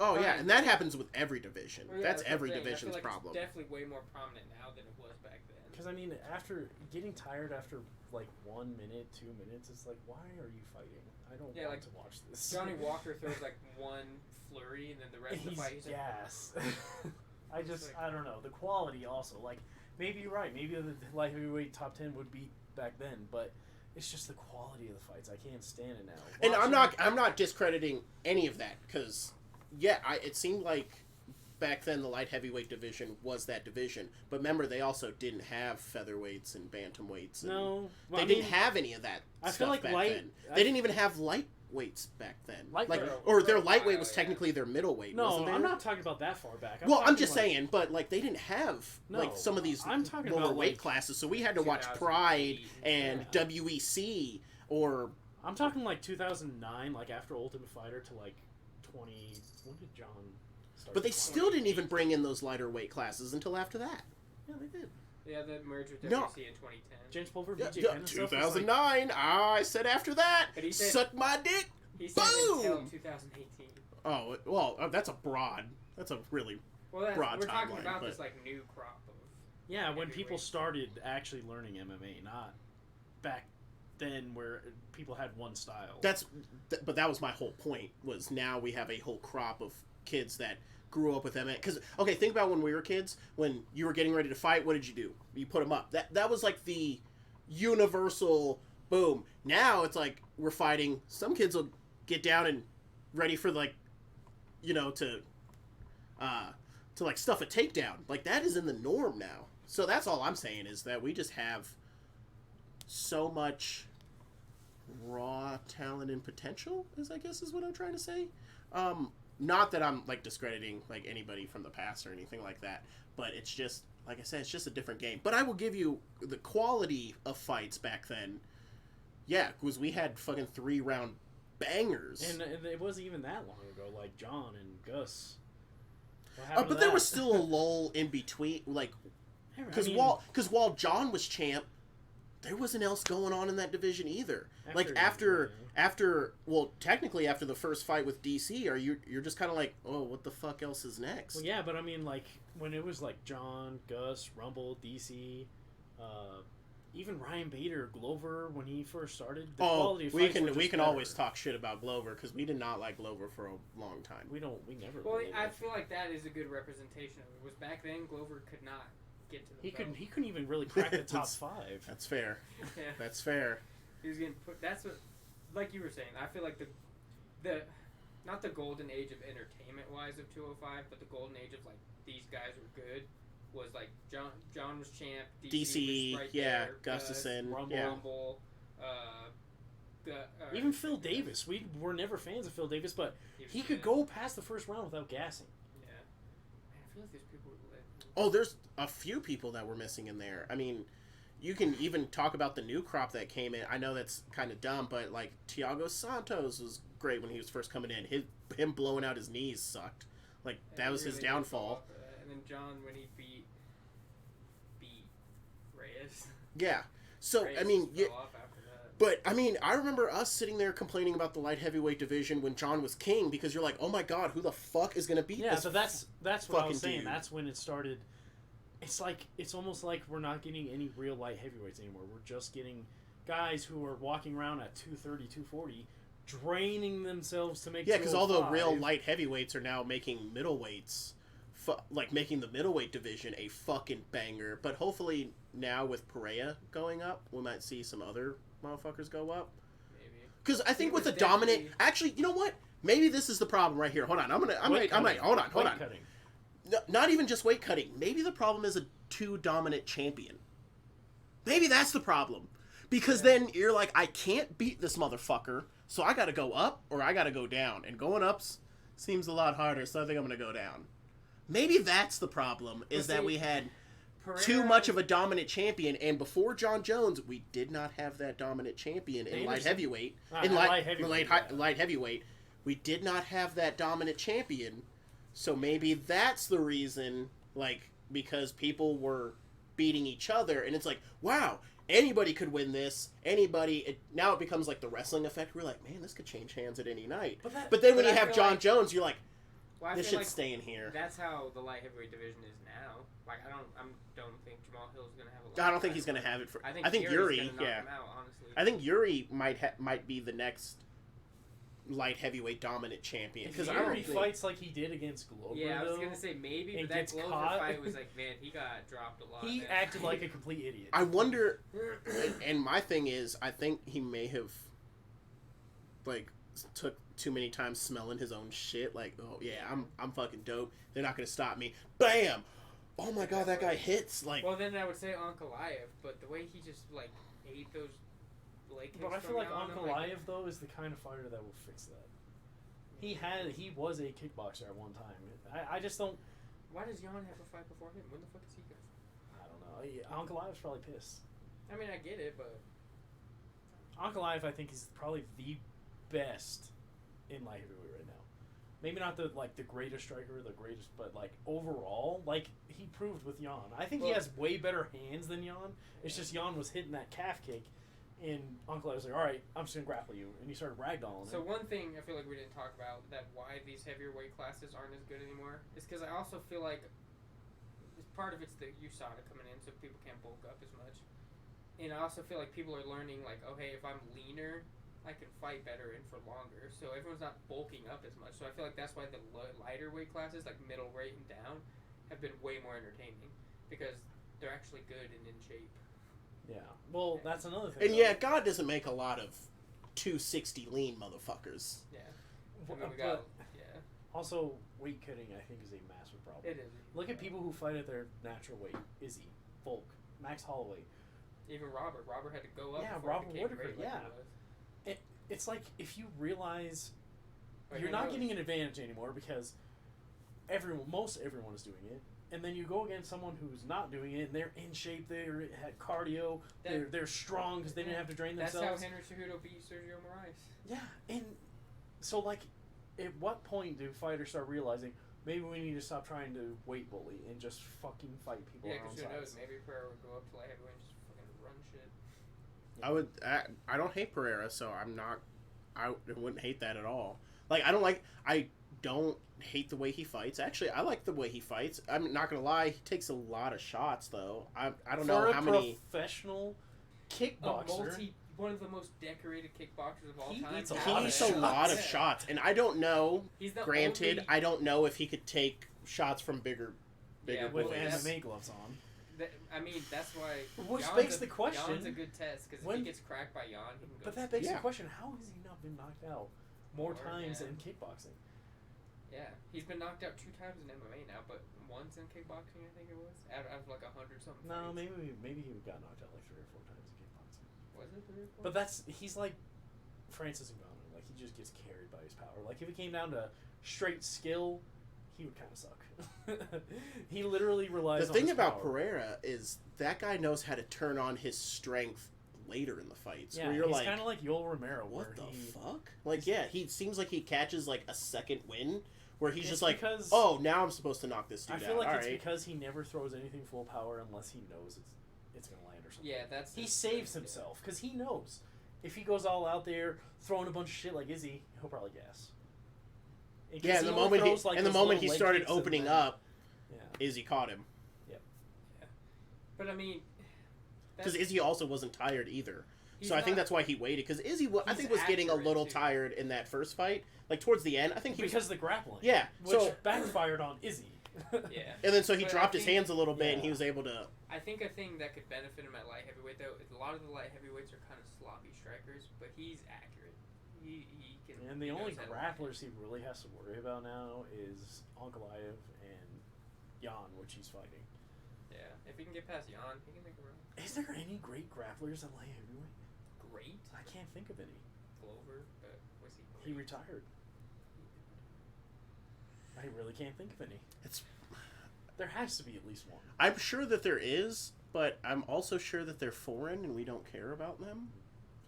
Oh, yeah, and that happens with every division. Well, yeah, that's every the thing. division's I feel like problem. It's definitely way more prominent now than it was back then. Because, I mean, after getting tired after, like, 1 minute, 2 minutes, it's like, why are you fighting? I don't want to watch this. Johnny Walker throws, like, one flurry, and then the rest of the fight, he's gas. I don't know. The quality also, like, maybe you're right. Maybe the light heavyweight top 10 would be back then, but it's just the quality of the fights. I can't stand it now. And I'm not discrediting any of that, because, yeah, it seemed like back then the light heavyweight division was that division. But remember, they also didn't have featherweights and bantamweights. And they didn't have any of that stuff back then. They didn't even have lightweights back then. Their lightweight was technically their middleweight. No, I'm not talking about that far back. I'm just saying, but like they didn't have like some of these lower weight classes, so we had to watch Pride and WEC or. I'm talking like 2009, like after Ultimate Fighter to like 20. When did John? But they still didn't even bring in those lighter weight classes until after that. Yeah, they did. Yeah, the merger with WC in 2010. James Pulver, BJ Penn, 2009. Like... I said after that, suck my dick. He said until 2018. Oh, well, that's a really broad timeline. We're talking about this like new crop of. Yeah, when people started actually learning MMA, not back then where people had one style. But that was my whole point. Was now we have a whole crop of kids that grew up with MMA. Because, okay, think about when we were kids, when you were getting ready to fight, what did you do? You put them up. That was like the universal boom. Now it's like we're fighting. Some kids will get down and ready for like, to like stuff a takedown. Like that is in the norm now. So that's all I'm saying is that we just have so much raw talent and potential, I guess is what I'm trying to say. Not that I'm like discrediting like anybody from the past or anything like that, but it's just like I said, it's just a different game. But I will give you the quality of fights back then. Yeah, because we had fucking 3-round bangers, and it wasn't even that long ago. Like John and Gus. But there was still a lull in between, like because while John was champ, there wasn't else going on in that division either. After technically after the first fight with DC, you're just kind of like, oh, what the fuck else is next? Well, yeah, but I mean, like when it was like John, Gus, Rumble, DC, even Ryan Bader, Glover, when he first started, the quality of we fights were just can better. always talk shit about Glover because we did not like Glover for a long time. We never. Well, really I liked feel like that is a good representation of it. Was back then Glover could not get to the He belt. couldn't even really crack the top 5. That's fair. Yeah. That's fair. He was getting put. That's what, like you were saying. I feel like the not the golden age of entertainment wise of 205, but the golden age of like these guys were good. Was like John was champ. DC was right there, Gustafson, Rumble. Even Phil Davis. We were never fans of Phil Davis, but he could go past the first round without gassing. Yeah. Man, I feel like there's people who live. Oh, there's a few people that were missing in there. I mean, you can even talk about the new crop that came in. I know that's kind of dumb, but like Thiago Santos was great when he was first coming in. Him blowing out his knees sucked. Like that was his downfall. And then John when he beat Reyes. Yeah. So Reyes I mean, fell off after that. but I mean, I remember us sitting there complaining about the light heavyweight division when John was king because you're like, oh my god, who the fuck is gonna beat Yeah, this? so that's what I fucking was saying. dude? That's when it started. It's almost like we're not getting any real light heavyweights anymore. We're just getting guys who are walking around at 230, 240, draining themselves to make. Yeah, because all the 205. real light heavyweights are now making middleweights, like making the middleweight division a fucking banger. But hopefully now with Pereira going up, we might see some other motherfuckers go up. Maybe. Because I think He with the was dominant, definitely- actually, you know what? Maybe this is the problem right here. Hold on, hold on. Weight No, cutting. not even just weight cutting. Maybe the problem is a too dominant champion. Maybe that's the problem. Because then you're like, I can't beat this motherfucker, so I gotta go up or I gotta go down. And going up seems a lot harder, so I think I'm gonna go down. Maybe that's the problem, is that we had too much of a dominant champion, and before John Jones, we did not have that dominant champion in light heavyweight. Light heavyweight, we did not have that dominant champion. So maybe that's the reason, like, because people were beating each other, and it's like, wow, anybody could win this. Now it becomes like the wrestling effect. We're like, man, this could change hands at any night. But then when you have John Jones, you're like, this should stay in here. That's how the light heavyweight division is now. Like I don't think Jamal Hill's gonna have a lot. I don't think he's gonna have it for. I think Yuri, gonna knock him out, honestly. I think Yuri might be the next light heavyweight dominant champion Because Yuri fights like he did against Glover. Yeah, I was though, gonna say maybe, and but that gets Glover caught. fight was like, man, he got dropped a lot. He man. acted like a complete idiot. I wonder, and my thing is, I think he may have, like, took too many times smelling his own shit. Like, oh yeah, I'm fucking dope. They're not gonna stop me. Bam! Oh my god, that guy hits like. Well, then I would say Ankalaev, but the way he just like ate those leg kicks. But I feel from like now on, Ankalaev though is the kind of fighter that will fix that. He was a kickboxer at one time. I just don't. Why does Jan have a fight before him? When the fuck is he gonna? I don't know. Ankalaev's probably pissed. I mean, I get it, but Ankalaev, I think, is probably the best in light heavyweight right now. Maybe not the greatest striker, but like overall, like he proved with Jan. I think he has way better hands than Jan. It's just Jan was hitting that calf kick, and Ankalaev was like, "All right, I'm just gonna grapple you," and he started ragdolling. So one thing I feel like we didn't talk about that why these heavier weight classes aren't as good anymore is because I also feel like part of it's the USADA coming in, so people can't bulk up as much, and I also feel like people are learning like, oh hey, if I'm leaner, I can fight better and for longer. So everyone's not bulking up as much. So I feel like that's why the lighter weight classes, like middleweight and down, have been way more entertaining because they're actually good and in shape. Yeah. Well, that's another thing. And yeah, God doesn't make a lot of 260 lean motherfuckers. Yeah. I mean, we got, yeah. Also, weight cutting, I think, is a massive problem. It is. Look at people who fight at their natural weight. Izzy, Volk, Max Holloway. Even Robert. Robert had to go up. Yeah, before Robert he became Whittaker, great like yeah. he was. It's like if you realize But you're who not knows? getting an advantage anymore because most everyone is doing it, and then you go against someone who's not doing it, and they're in shape, they had cardio, they're strong because they didn't have to drain That's themselves. how Henry Cejudo beat Sergio Moraes. Yeah, and so like, at what point do fighters start realizing maybe we need to stop trying to weight bully and just fucking fight people Yeah, our own because who knows? size? Maybe Pereira would go up to light heavyweight and just fucking run shit. I don't hate Pereira, so I wouldn't hate that at all. Like, I don't hate the way he fights. Actually, I like the way he fights. I'm not gonna lie, he takes a lot of shots though. I don't know how many. Professional, kickboxer. One of the most decorated kickboxers of all He time. eats a He lot of eats a lot of Yeah. shots, and I don't know. He's the Granted, only, I don't know if he could take shots from bigger Yeah, with well, boys. MMA gloves on. I mean, that's why. Which Jan's begs the question, Jan's a good test because if when- he gets cracked by Jan, he can go. But that begs Yeah. the question: how has he not been knocked out more Or, times yeah. in kickboxing? Yeah, he's been knocked out 2 times in MMA now, but once in kickboxing, I think it was out of like 100 something. No, fights. maybe he got knocked out like 3 or 4 times in kickboxing. Was it 3 or 4? But he's like Francis Ngannou. Like, he just gets carried by his power. Like, if it came down to straight skill, he would kind of suck. He literally relies The on thing his about power. Pereira is that guy knows how to turn on his strength later in the fights. Yeah, where you're he's like, kind of like Yoel Romero. what where the he, fuck? Like, yeah, he seems like he catches like a second win where he's It's just like, because- oh, now I'm supposed to knock this dude I out. feel like All it's right. because he never throws anything full power unless he knows it's going to land or something. Yeah, that's. He his saves thing, himself because he knows if he goes all out there throwing a bunch of shit like Izzy, he'll probably gas. Yeah, and the moment he those started little leg opening kicks and up, then- Izzy caught him. But I mean, Because Izzy also wasn't tired either. he's So I think not- that's why he waited. Because Izzy, I He's think, was getting a accurate, little too. tired in that first fight. Like, towards the end, I think he was... because of the grappling. Yeah, which so... backfired on Izzy. Yeah. And then so he But I dropped his think- hands a little bit, and he Yeah. was able to... I think a thing that could benefit him at light heavyweight though is a lot of the light heavyweights are kind of sloppy strikers, but he's accurate. He can. And the he only knows how to- grapplers he really has to worry about now is Ankalaev and Jan, which he's fighting. Yeah, if he can get past Jan, he can make a run. Is there any great grapplers at light heavyweight? Great. I can't think of any. Glover, but was he? He Great? retired. I really can't think of any. It's... There has to be at least one. I'm sure that there is, but I'm also sure that they're foreign and we don't care about them.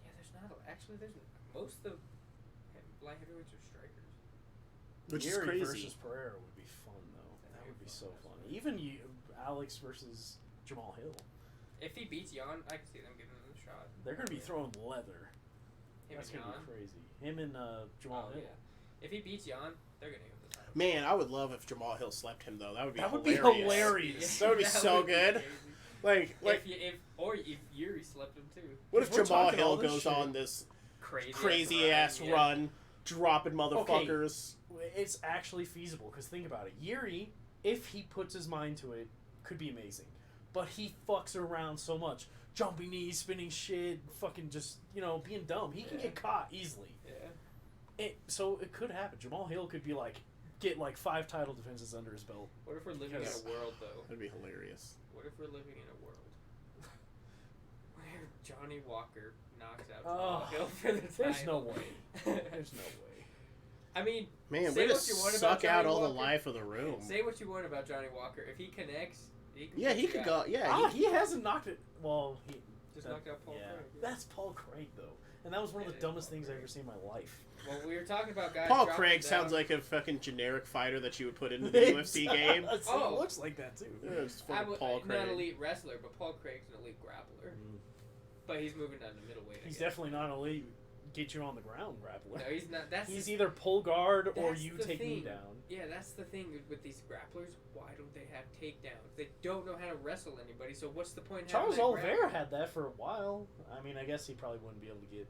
Yeah, there's not. Actually, there's most of the light heavyweights are strikers. Which is Yuri crazy. versus Pereira would be fun though. That would be so fun. Even you, Alex versus Jamal Hill. If he beats Jan, I can see them giving him a shot. They're gonna be throwing leather. Him That's and gonna Jan. be crazy. Him and Jamal Oh, Hill. yeah. If he beats Jan, they're gonna give him the title. Man, I would love if Jamal Hill slept him, though. That would be That would hilarious. be hilarious. That would be so be good. crazy. Like, if Yuri slept him too. what if If we're Jamal talking all Hill this goes shit- on this Crazy ass yeah. run, dropping motherfuckers? It's actually feasible because think about it. Yuri, if he puts his mind to it, could be amazing. But he fucks around so much. Jumping knees, spinning shit, fucking just, being dumb. He can Yeah. get caught easily. Yeah. So it could happen. Jamal Hill could be get 5 title defenses under his belt. What if we're living Because- in a world though? That'd be hilarious. What if we're living in a world where Johnny Walker knocks out Oh, Jamal Hill for the title? There's no way. There's no way. I mean, Man, say way to what you want suck about out Johnny all the Walker. life of the room. Say what you want about Johnny Walker. If he connects, he can. Yeah, put he you could out. go. Yeah, He hasn't knocked it. Well, he Just knocked out Paul Craig. Yeah. That's Paul Craig though, and that was one of It the is dumbest Paul things I've Craig. ever seen in my life. Well, we were talking about guys. Paul dropping Craig down. sounds like a fucking generic fighter that you would put into the UFC game. Oh. It looks like that too. Yeah, it's fucking I'm Paul not an Craig. elite wrestler, but Paul Craig's an elite grappler. Mm. But he's moving down to middleweight. I He's guess. definitely not elite. Get you on the ground grappler. No, he's not. That's He's the- either pull guard or that's you the take me thing. down. Yeah, that's the thing with these grapplers. Why don't they have takedowns? They don't know how to wrestle anybody. So what's the point? in Charles having that Oliveira grappler? had that for a while. I mean, I guess he probably wouldn't be able to get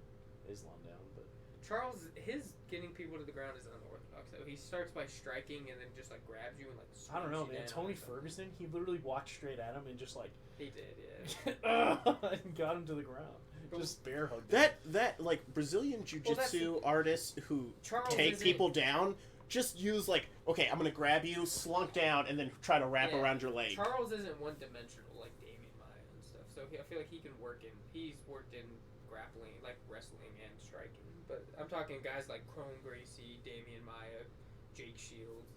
Islam down, but Charles, his getting people to the ground is unorthodox. Though he starts by striking and then just grabs you and I don't know, swings you man. down Tony or something. Ferguson, he literally walked straight at him and just He did, yeah. and got him to the ground. Just bear hugged him. That Brazilian jiu-jitsu artists who Charles take isn't- people down just use okay, I'm gonna grab you, slunk down, and then try to wrap Yeah. around your leg. Charles isn't one dimensional like Damian Maya and stuff. So I feel like he can work in. He's worked in grappling, like wrestling and striking. But I'm talking guys like Chrome Gracie, Damian Maya, Jake Shields.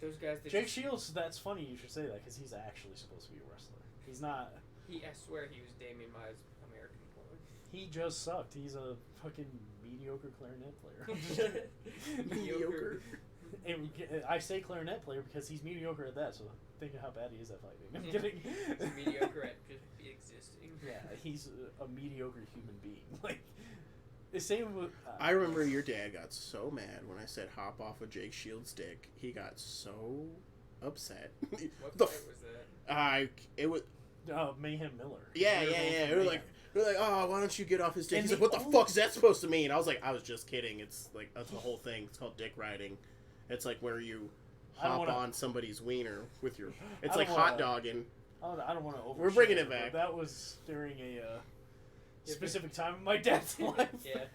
Those guys. That Jake just- Shields, that's funny you should say that because he's actually supposed to be a wrestler. He's not. I swear he was Damian Maya's American porn. He just sucked. He's a fucking mediocre clarinet player. Mediocre. And I say clarinet player because he's mediocre at that, so think of how bad he is at fighting. I'm Yeah. kidding. He's mediocre at just existing. Yeah, he's a mediocre human being. The same with... I remember your dad got so mad when I said hop off of Jake Shields' dick. He got so upset. What The fight was that? It was Mayhem Miller. yeah. We were It going was for like They're like, oh, why don't you get off his dick? And He's like, what the fuck is that supposed to mean? I was like, I was just kidding. It's like, that's the whole thing. It's called dick riding. It's like where you hop on somebody's wiener with your... It's like hot dogging. I don't want to We're bringing it back. That was during a specific time in my dad's life. Yeah.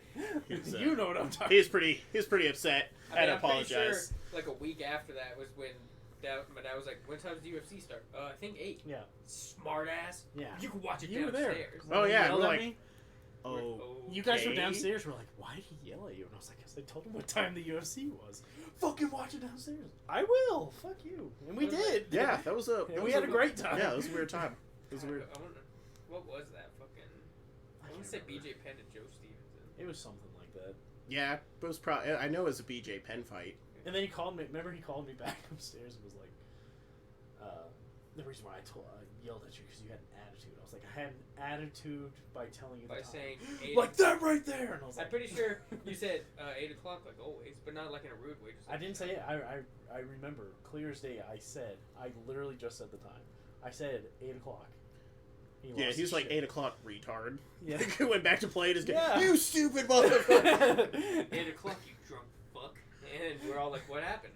You know what I'm talking about. He was pretty upset. I had to apologize. Pretty sure, like a week after that was when my dad was like, when time does UFC start? I think 8. Yeah. Smart ass. Yeah. You can watch it You were downstairs. there. Oh, yeah. We're We're like, like, oh. You guys were downstairs. We're like, why did he yell at you? And I was like, because I told him what time the UFC was. Fucking watch it downstairs. I will. Fuck you. And we did. Yeah, that was a... And we had a great time. Yeah, it was a weird time. It was weird. I wonder, what was that fucking... I want to say BJ Penn and Joe Stevenson. It was something like that. Yeah, it was probably... I know it was a BJ Penn fight. And then he called me. Remember, he called me back upstairs and was like, the reason why I yelled at you because you had an attitude. I was like, I had an attitude by telling you by the time. saying 8 like that right there. And I was like, I'm pretty sure you said 8 o'clock like always, but not like in a rude way. Just I didn't say it. I remember clear as day. I literally just said the time. I said 8 o'clock. Yeah, he's like 8 o'clock retard. Yeah. He went back to play his game. Yeah. You stupid motherfucker. 8 o'clock, you drunk fuck. And we're all like, what happened?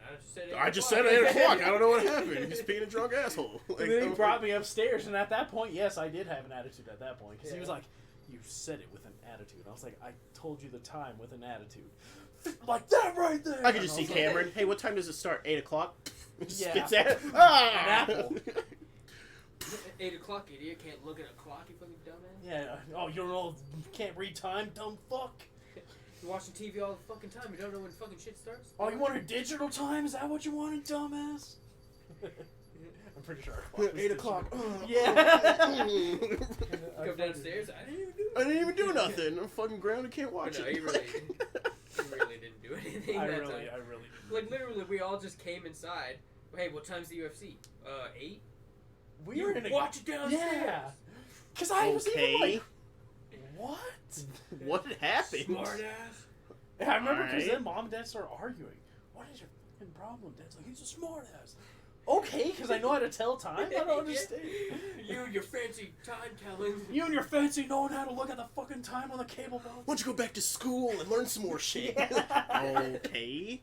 I just said 8 o'clock. I don't know what happened. He's being a drunk asshole. Like, and then he brought me upstairs, and at that point, yes, I did have an attitude at that point. Because he was like, you said it with an attitude. I was like, I told you the time with an attitude. Like that right there. I could just see Cameron. Hey, what time does it start? 8 o'clock? Yeah. Spits at it. Ah! An apple. 8 o'clock, idiot. Can't look at a clock, you fucking dumbass. Yeah. Oh, you don't know, can't read time, dumb fuck. You're watching TV all the fucking time. You don't know when fucking shit starts? Oh, you wanted digital time? Is that what you wanted, dumbass? I'm pretty sure. 8 o'clock. Yeah. Come downstairs. I didn't even do nothing. I'm fucking grounded. Can't watch no, it. he really didn't do anything. I that really time. didn't. Like literally, we all just came inside. Hey, what time's the UFC? 8. We were in a watch it downstairs. Yeah. Cause I was even like, what? What happened? Smart ass. And I remember because Alright. then mom and dad started arguing. What is your fucking problem? Dad's like, he's a smart ass. Okay, because I know how to tell time. I don't understand. You and your fancy time telling. You and your fancy knowing how to look at the fucking time on the cable box. Why don't you go back to school and learn some more shit? Okay,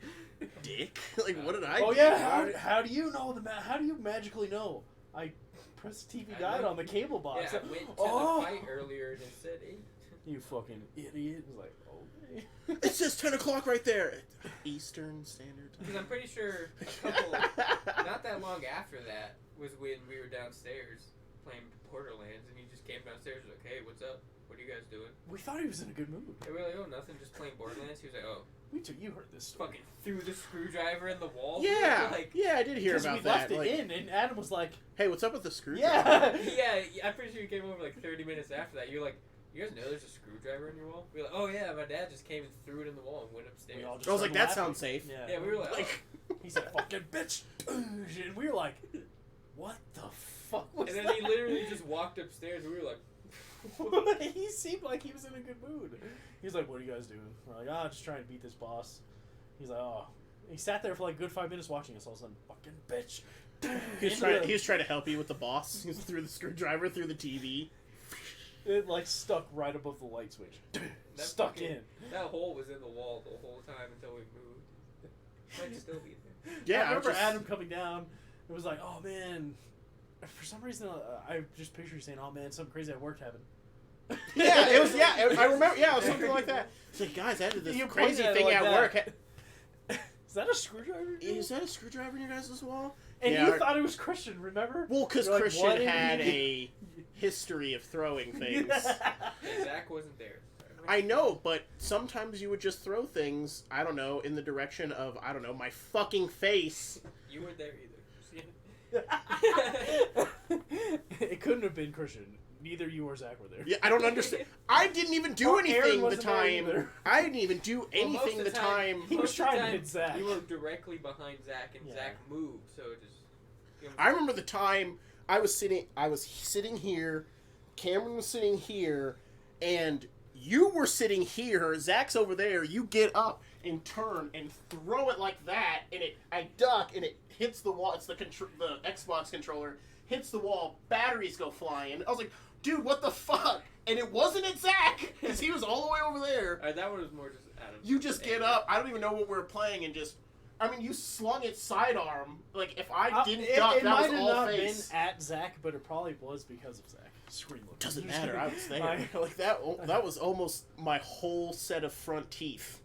dick. Like, what did I do? Oh yeah, how do you know how do you magically know? I pressed the TV guide on the cable box. Yeah, I went to the fight earlier and it said 8. You fucking idiot. It was like, okay. It says 10 o'clock right there. Eastern Standard Time. Because I'm pretty sure not that long after that was when we were downstairs playing Borderlands and he just came downstairs and was like, hey, what's up? What are you guys doing? We thought he was in a good mood. And we were like, oh, nothing, just playing Borderlands. He was like, oh. You heard this story. Fucking threw the screwdriver in the wall. Yeah, like, yeah, I did hear about we that. left it in, and Adam was like, hey, what's up with the screwdriver? yeah. yeah, I'm pretty sure you came over like 30 minutes after that. You're like, you guys know there's a screwdriver in your wall? We were like, oh yeah, my dad just came and threw it in the wall and went upstairs. all just I was like, started that laughing. sounds safe. Yeah, Yeah, we were like, he said, fucking bitch. And we were like, what the fuck was and then that? he literally just walked upstairs and we were like, He seemed like he was in a good mood. He's like, what are you guys doing? We're like, oh, just trying to beat this boss. He's like, oh. He sat there for like a good 5 minutes watching us. All of a sudden, fucking bitch. He was trying to help you with the boss. He threw the screwdriver through the TV. It like stuck right above the light switch. Stuck in. That hole was in the wall the whole time until we moved. Might still be there. Yeah, I remember just- Adam coming down. It was like, oh man. For some reason, I just picture you saying, oh man, something crazy at work happened. Yeah, it was. Yeah, I remember. Yeah, it was something like that. It's like, guys, I did this You crazy pointed at it thing like at that. work. Is that a screwdriver? Is that a screwdriver in your guys' wall? And Yeah, you thought it was Christian, remember? Well, because You're like, Christian what had did a history of throwing things. And Zach wasn't there. I know, but sometimes you would just throw things, I don't know, in the direction of, I don't know, my fucking face. You weren't there either. It couldn't have been Christian. Neither you or Zach were there. Yeah, I don't understand. I didn't even do Well, Aaron anything the wasn't there time. either. I didn't even do Well, anything most the of time. He was most of the trying to time, hit Zach. You were directly behind Zach, and Yeah. Zach moved, so it just. I remember the time I was sitting here, Cameron was sitting here, and you were sitting here. Zach's over there. You get up and turn and throw it like that, and I duck and it hits the wall. It's the Xbox controller hits the wall. Batteries go flying. I was like, dude, what the fuck? And it wasn't at Zach, because he was all the way over there. That one was more just Adam. You just get up. I don't even know what we were playing, and just... I mean, you slung it sidearm. Like, if I didn't duck, it that was might have all not face. been at Zach, but it probably was because of Zach. Screen look. Doesn't matter. I was there. Like, that was almost my whole set of front teeth.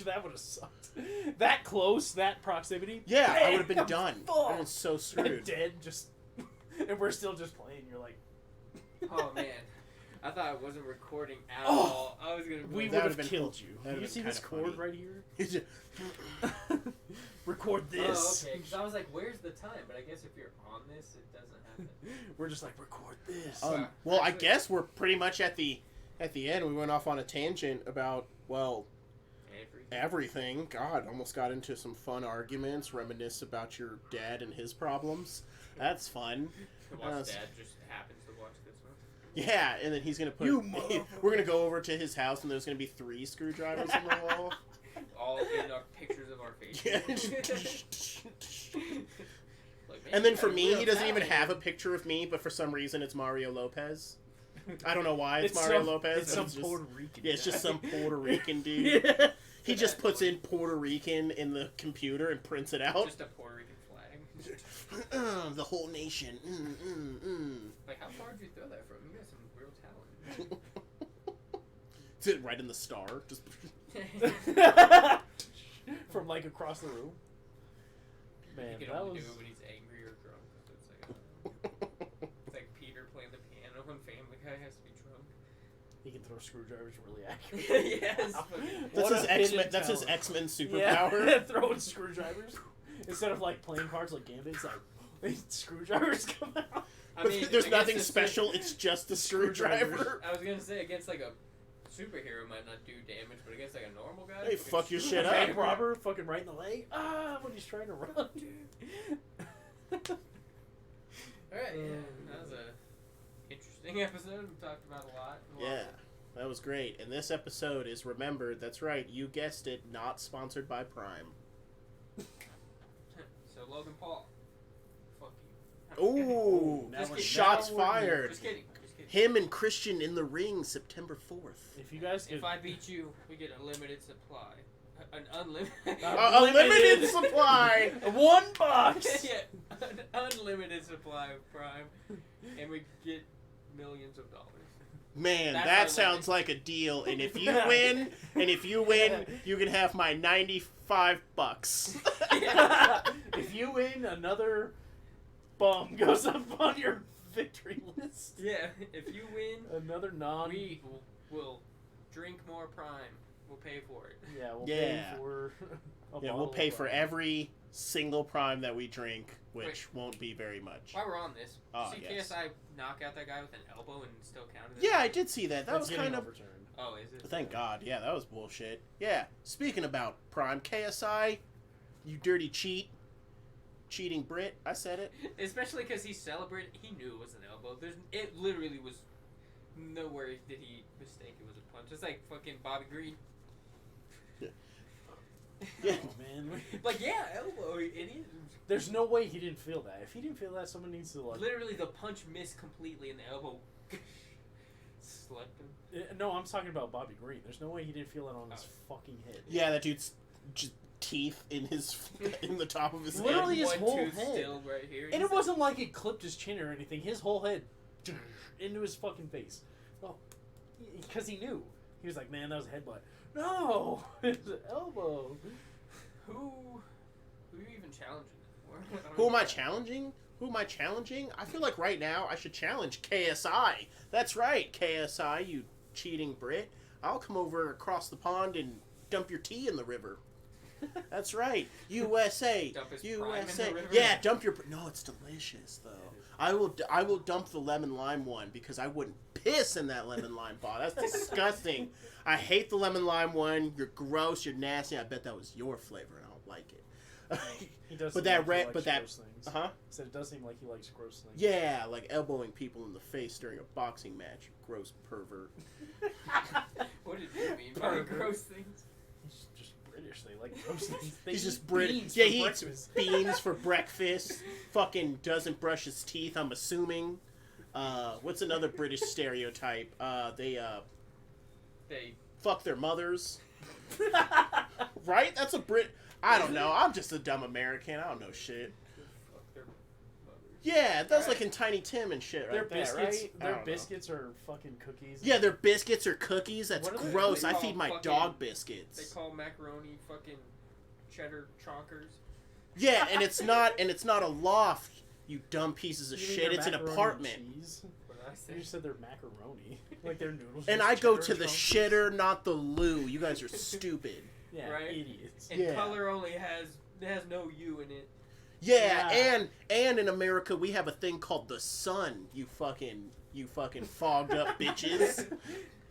That would have sucked. That close, that proximity. Yeah, bam, I would have been done. fuck. I was so screwed. Dead, just... And we're still just playing. You're like... Oh, man. I thought I wasn't recording at Oh, all. I was going to... We That would have been killed cool. you. That You would've see been this kinda cord funny. right here? Record Oh, this. okay. Because I was like, where's the time? But I guess if you're on this, it doesn't happen. We're just like, record this. Well, I Actually- guess we're pretty much at the end. We went off on a tangent about, well, everything. God, almost got into some fun arguments, reminisce about your dad and his problems. That's fun. To watch Dad just happens to watch this one. Yeah, and then he's gonna put. We're gonna go over to his house, and there's gonna be 3 screwdrivers on the wall. All in our pictures of our faces. Yeah. Like, man, And then you for got me, real he doesn't even talent. have a picture of me, but for some reason, it's Mario Lopez. I don't know why it's, It's Mario some- Lopez. It's some just, Puerto Rican. Yeah, it's just guy. some Puerto Rican dude. Yeah. He just puts in Puerto Rican in the computer and prints it out. Just a Puerto Rican flag. The whole nation. Like, how far did you throw that from? You got some real talent. Sit right in the star. Just. From like across the room. Man, He can that only was. do it when he's angry or drunk. So it's like Peter playing the piano when Family Guy has to be drunk. He can throw screwdrivers really accurately. Yes. That's What his a X-Men. hidden That's his talent. X-Men Yeah, superpower. throwing screwdrivers instead of like playing cards like Gambit. It's like screwdrivers come out. I mean, There's against nothing a special. It's just the screwdriver. I was gonna say against like a superhero might not do damage, but against like a normal guy, Hey, fuck your shit up. Bank robber, fucking right in the leg. When he's trying to run. All right, that was a interesting episode. We talked about a lot. Yeah, that was great. And this episode is remembered. That's right. You guessed it. Not sponsored by Prime. So Logan Paul, fuck you. Ooh, Now Just we're- kidding. shots now we're- fired. Just kidding. Just kidding. Him and Christian in the ring, September 4th. If you guys could, If I beat you, we get a limited supply. An unlimited. Unlimited supply. one box. Yeah, an unlimited supply of Prime, and we get millions of dollars. Man, That's that our sounds like a deal. And if you win, you can have my $95. If you win, another bum goes up on your victory list. Yeah, if you win, Another non. we will drink more Prime. We'll pay for it. Yeah, we'll Yeah. pay for. Yeah, we'll pay for every single Prime that we drink, which won't be very much. While we're on this, Oh, see yes. KSI knock out that guy with an elbow and still counted it? Yeah, I did see that. That was That's getting kind of. overturned. Oh, is it? Thank God. Yeah, that was bullshit. Yeah, speaking about Prime, KSI, you dirty cheating Brit. I said it. Especially because he celebrated. He knew it was an elbow. It literally was nowhere did he mistake it was a punch. It's like fucking Bobby Green. Yeah. Oh, man. Like, yeah, elbow, idiot. There's no way he didn't feel that. If he didn't feel that, someone needs to like. Literally, the punch missed completely, and the elbow slept him. No, I'm talking about Bobby Green. There's no way he didn't feel it on his fucking head. Yeah, that dude's just teeth in the top of his Literally head. his One whole tooth head. still right here. And it wasn't like it clipped his chin or anything. His whole head into his fucking face. Well, because he knew. He was like, man, that was a headbutt. No! It's an elbow. Who are you even challenging? Who am I challenging? I feel like right now I should challenge KSI. That's right, KSI, you cheating Brit. I'll come over across the pond and dump your tea in the river. That's right, USA, Dump his prime in USA. the river? Yeah, dump your. No, it's delicious though. I will dump the lemon lime one because I wouldn't piss in that lemon lime pot. That's disgusting. I hate the lemon lime one. You're gross. You're nasty. I bet that was your flavor, and I don't like it. He does. But seem that like he red, likes but that, gross things. huh? He said it does seem like he likes gross things. Yeah, like elbowing people in the face during a boxing match. You gross pervert. What did you mean by Burger. gross things? He's just British. They like gross things. They He's eat just British. beans Yeah, for he eats breakfast. beans for breakfast. Fucking doesn't brush his teeth. I'm assuming. What's another British stereotype? They They fuck their mothers. Right? That's a Brit. I don't know. I'm just a dumb American. I don't know shit. fuck their mothers. Yeah, that's Right. like in Tiny Tim and shit, Their right? biscuits, right? I their don't know. biscuits are fucking cookies. Yeah, their biscuits or cookies. That's What are they- gross. they I call feed my fucking- dog They biscuits. call macaroni fucking cheddar chonkers. Yeah, and it's not a loft. You dumb pieces of You mean shit. their It's an macaroni and apartment. cheese? What did I say? You just said they're macaroni, like their noodles. And just I go cheddar to the chunks. shitter, not the loo. You guys are stupid. Yeah, Right? idiots. And Yeah. color only has no U in it. Yeah, Yeah. and in America we have a thing called the sun. You fucking fogged up bitches.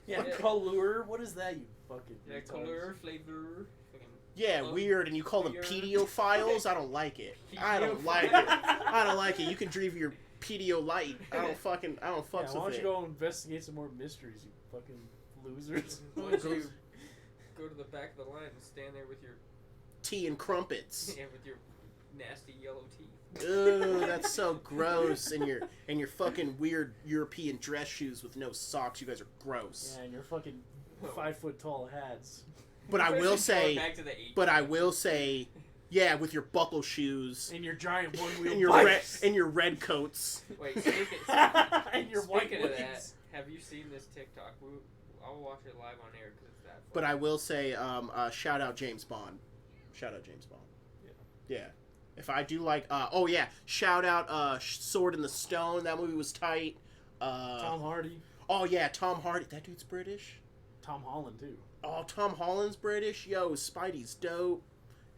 Yeah, Yeah. color. What is that? You fucking. Yeah, retards? color, flavor. Fucking Yeah, Oh, weird, and you call them weird. pedophiles. I don't like it. I don't like it. I don't like it. You can drive your pedio light. I don't fuck Yeah, why with don't you it. go investigate some more mysteries, you fucking losers? Why don't you go to the back of the line and stand there with your Tea and crumpets. with your nasty yellow teeth. Ooh, that's so gross. And your fucking weird European dress shoes with no socks. You guys are gross. Yeah, and your fucking 5 foot tall hats. But I will Going say, back to the 80s. but I will say, yeah, with your buckle shoes And your giant one wheel and your red bikes. and your red coats. Wait, speaking, And your white speaking of that, wings. have you seen this TikTok? I'll watch it live on air because it's that. But I will say, shout out James Bond. Shout out James Bond. Yeah. If I do like, oh yeah, shout out Sword in the Stone. That movie was tight. Tom Hardy. Oh yeah, Tom Hardy. That dude's British. Tom Holland too. Oh, Tom Holland's British. Yo, Spidey's dope.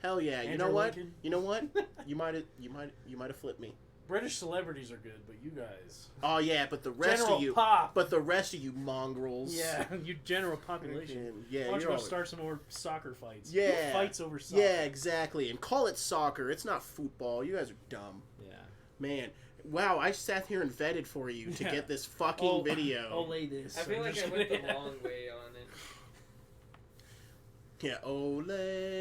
Hell yeah. You know Andrew what? Lincoln. You know what? You might have flipped me. British celebrities are good, but you guys. Oh yeah, but the rest General of you, Pop. but the rest of you mongrels. Yeah, you general population. Freaking- yeah, Why don't you you're go all- start some more soccer fights? Yeah. Who fights over soccer? Yeah, exactly. And call it soccer. It's not football. You guys are dumb. Yeah. Man, wow, I sat here and vetted for you to Yeah. get this fucking video. Olay this. I feel like I went the long way on it. Yeah, ole,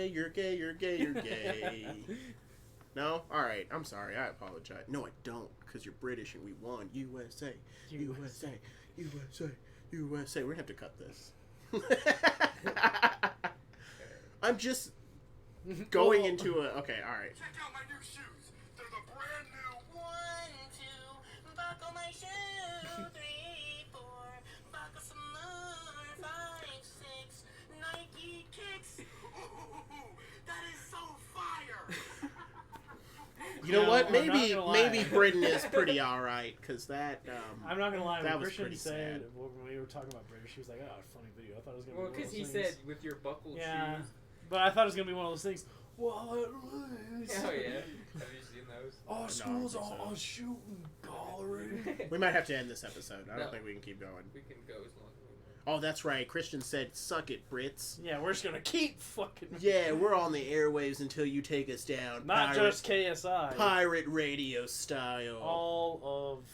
you're gay, you're gay, you're gay. No? Alright, I'm sorry, I apologize. No, I don't, because you're British and we won. USA, USA, USA, USA. We're gonna have to cut this. I'm just going into a... Okay, alright. Check out my new shoes. They're the brand new 1, 2, buckle my shoe. 3, 4, buckle some more. 5, 6, Nike kicks. Ooh, that is so fire. You know what? I'm not Maybe gonna lie. maybe Britain is pretty alright, because that... I'm not gonna lie. That When was Christian pretty said sad. when we were talking about British, she was like, "Oh, funny video." I thought it was gonna Well, be one of because those he things. said with your buckled Yeah. shoes. But I thought it was gonna be one of those things. What? Lose. Oh yeah. Have you seen those? Oh, No, school's I don't think all so. shooting gallery. We might have to end this episode. I don't No. think we can keep going. We can go as long as we want. Oh, that's right. Christian said, suck it, Brits. Yeah, we're just gonna keep fucking. Yeah, we're on the airwaves until you take us down. Not pirate, just KSI. pirate radio style. All of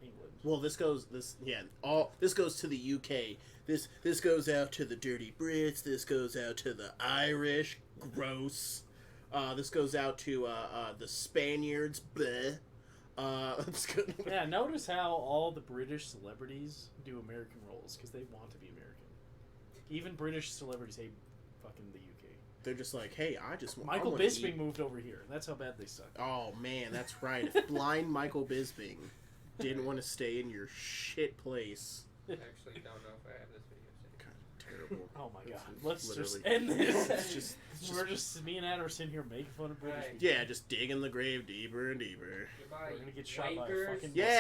England. Well, this goes to the UK. This goes out to the dirty Brits. This goes out to the Irish. Gross. This goes out to the Spaniards. Bleh. That's good. Yeah, notice how all the British celebrities do American roles because they want to be American. Even British celebrities hate fucking the UK. They're just like, hey, I just want. Michael I wanna Bisping eat. moved over here. That's how bad they suck. Oh man, that's right. If blind Michael Bisping didn't want to stay in your shit place. I actually don't know if I have this video saved. God, terrible. Oh my god. It's Let's just literally- end this. It's just We're just me and Adam are sitting here making fun of British Right. people. yeah, just digging the grave deeper and deeper. Goodbye. We're gonna get shot by a wankers. fucking Yeah.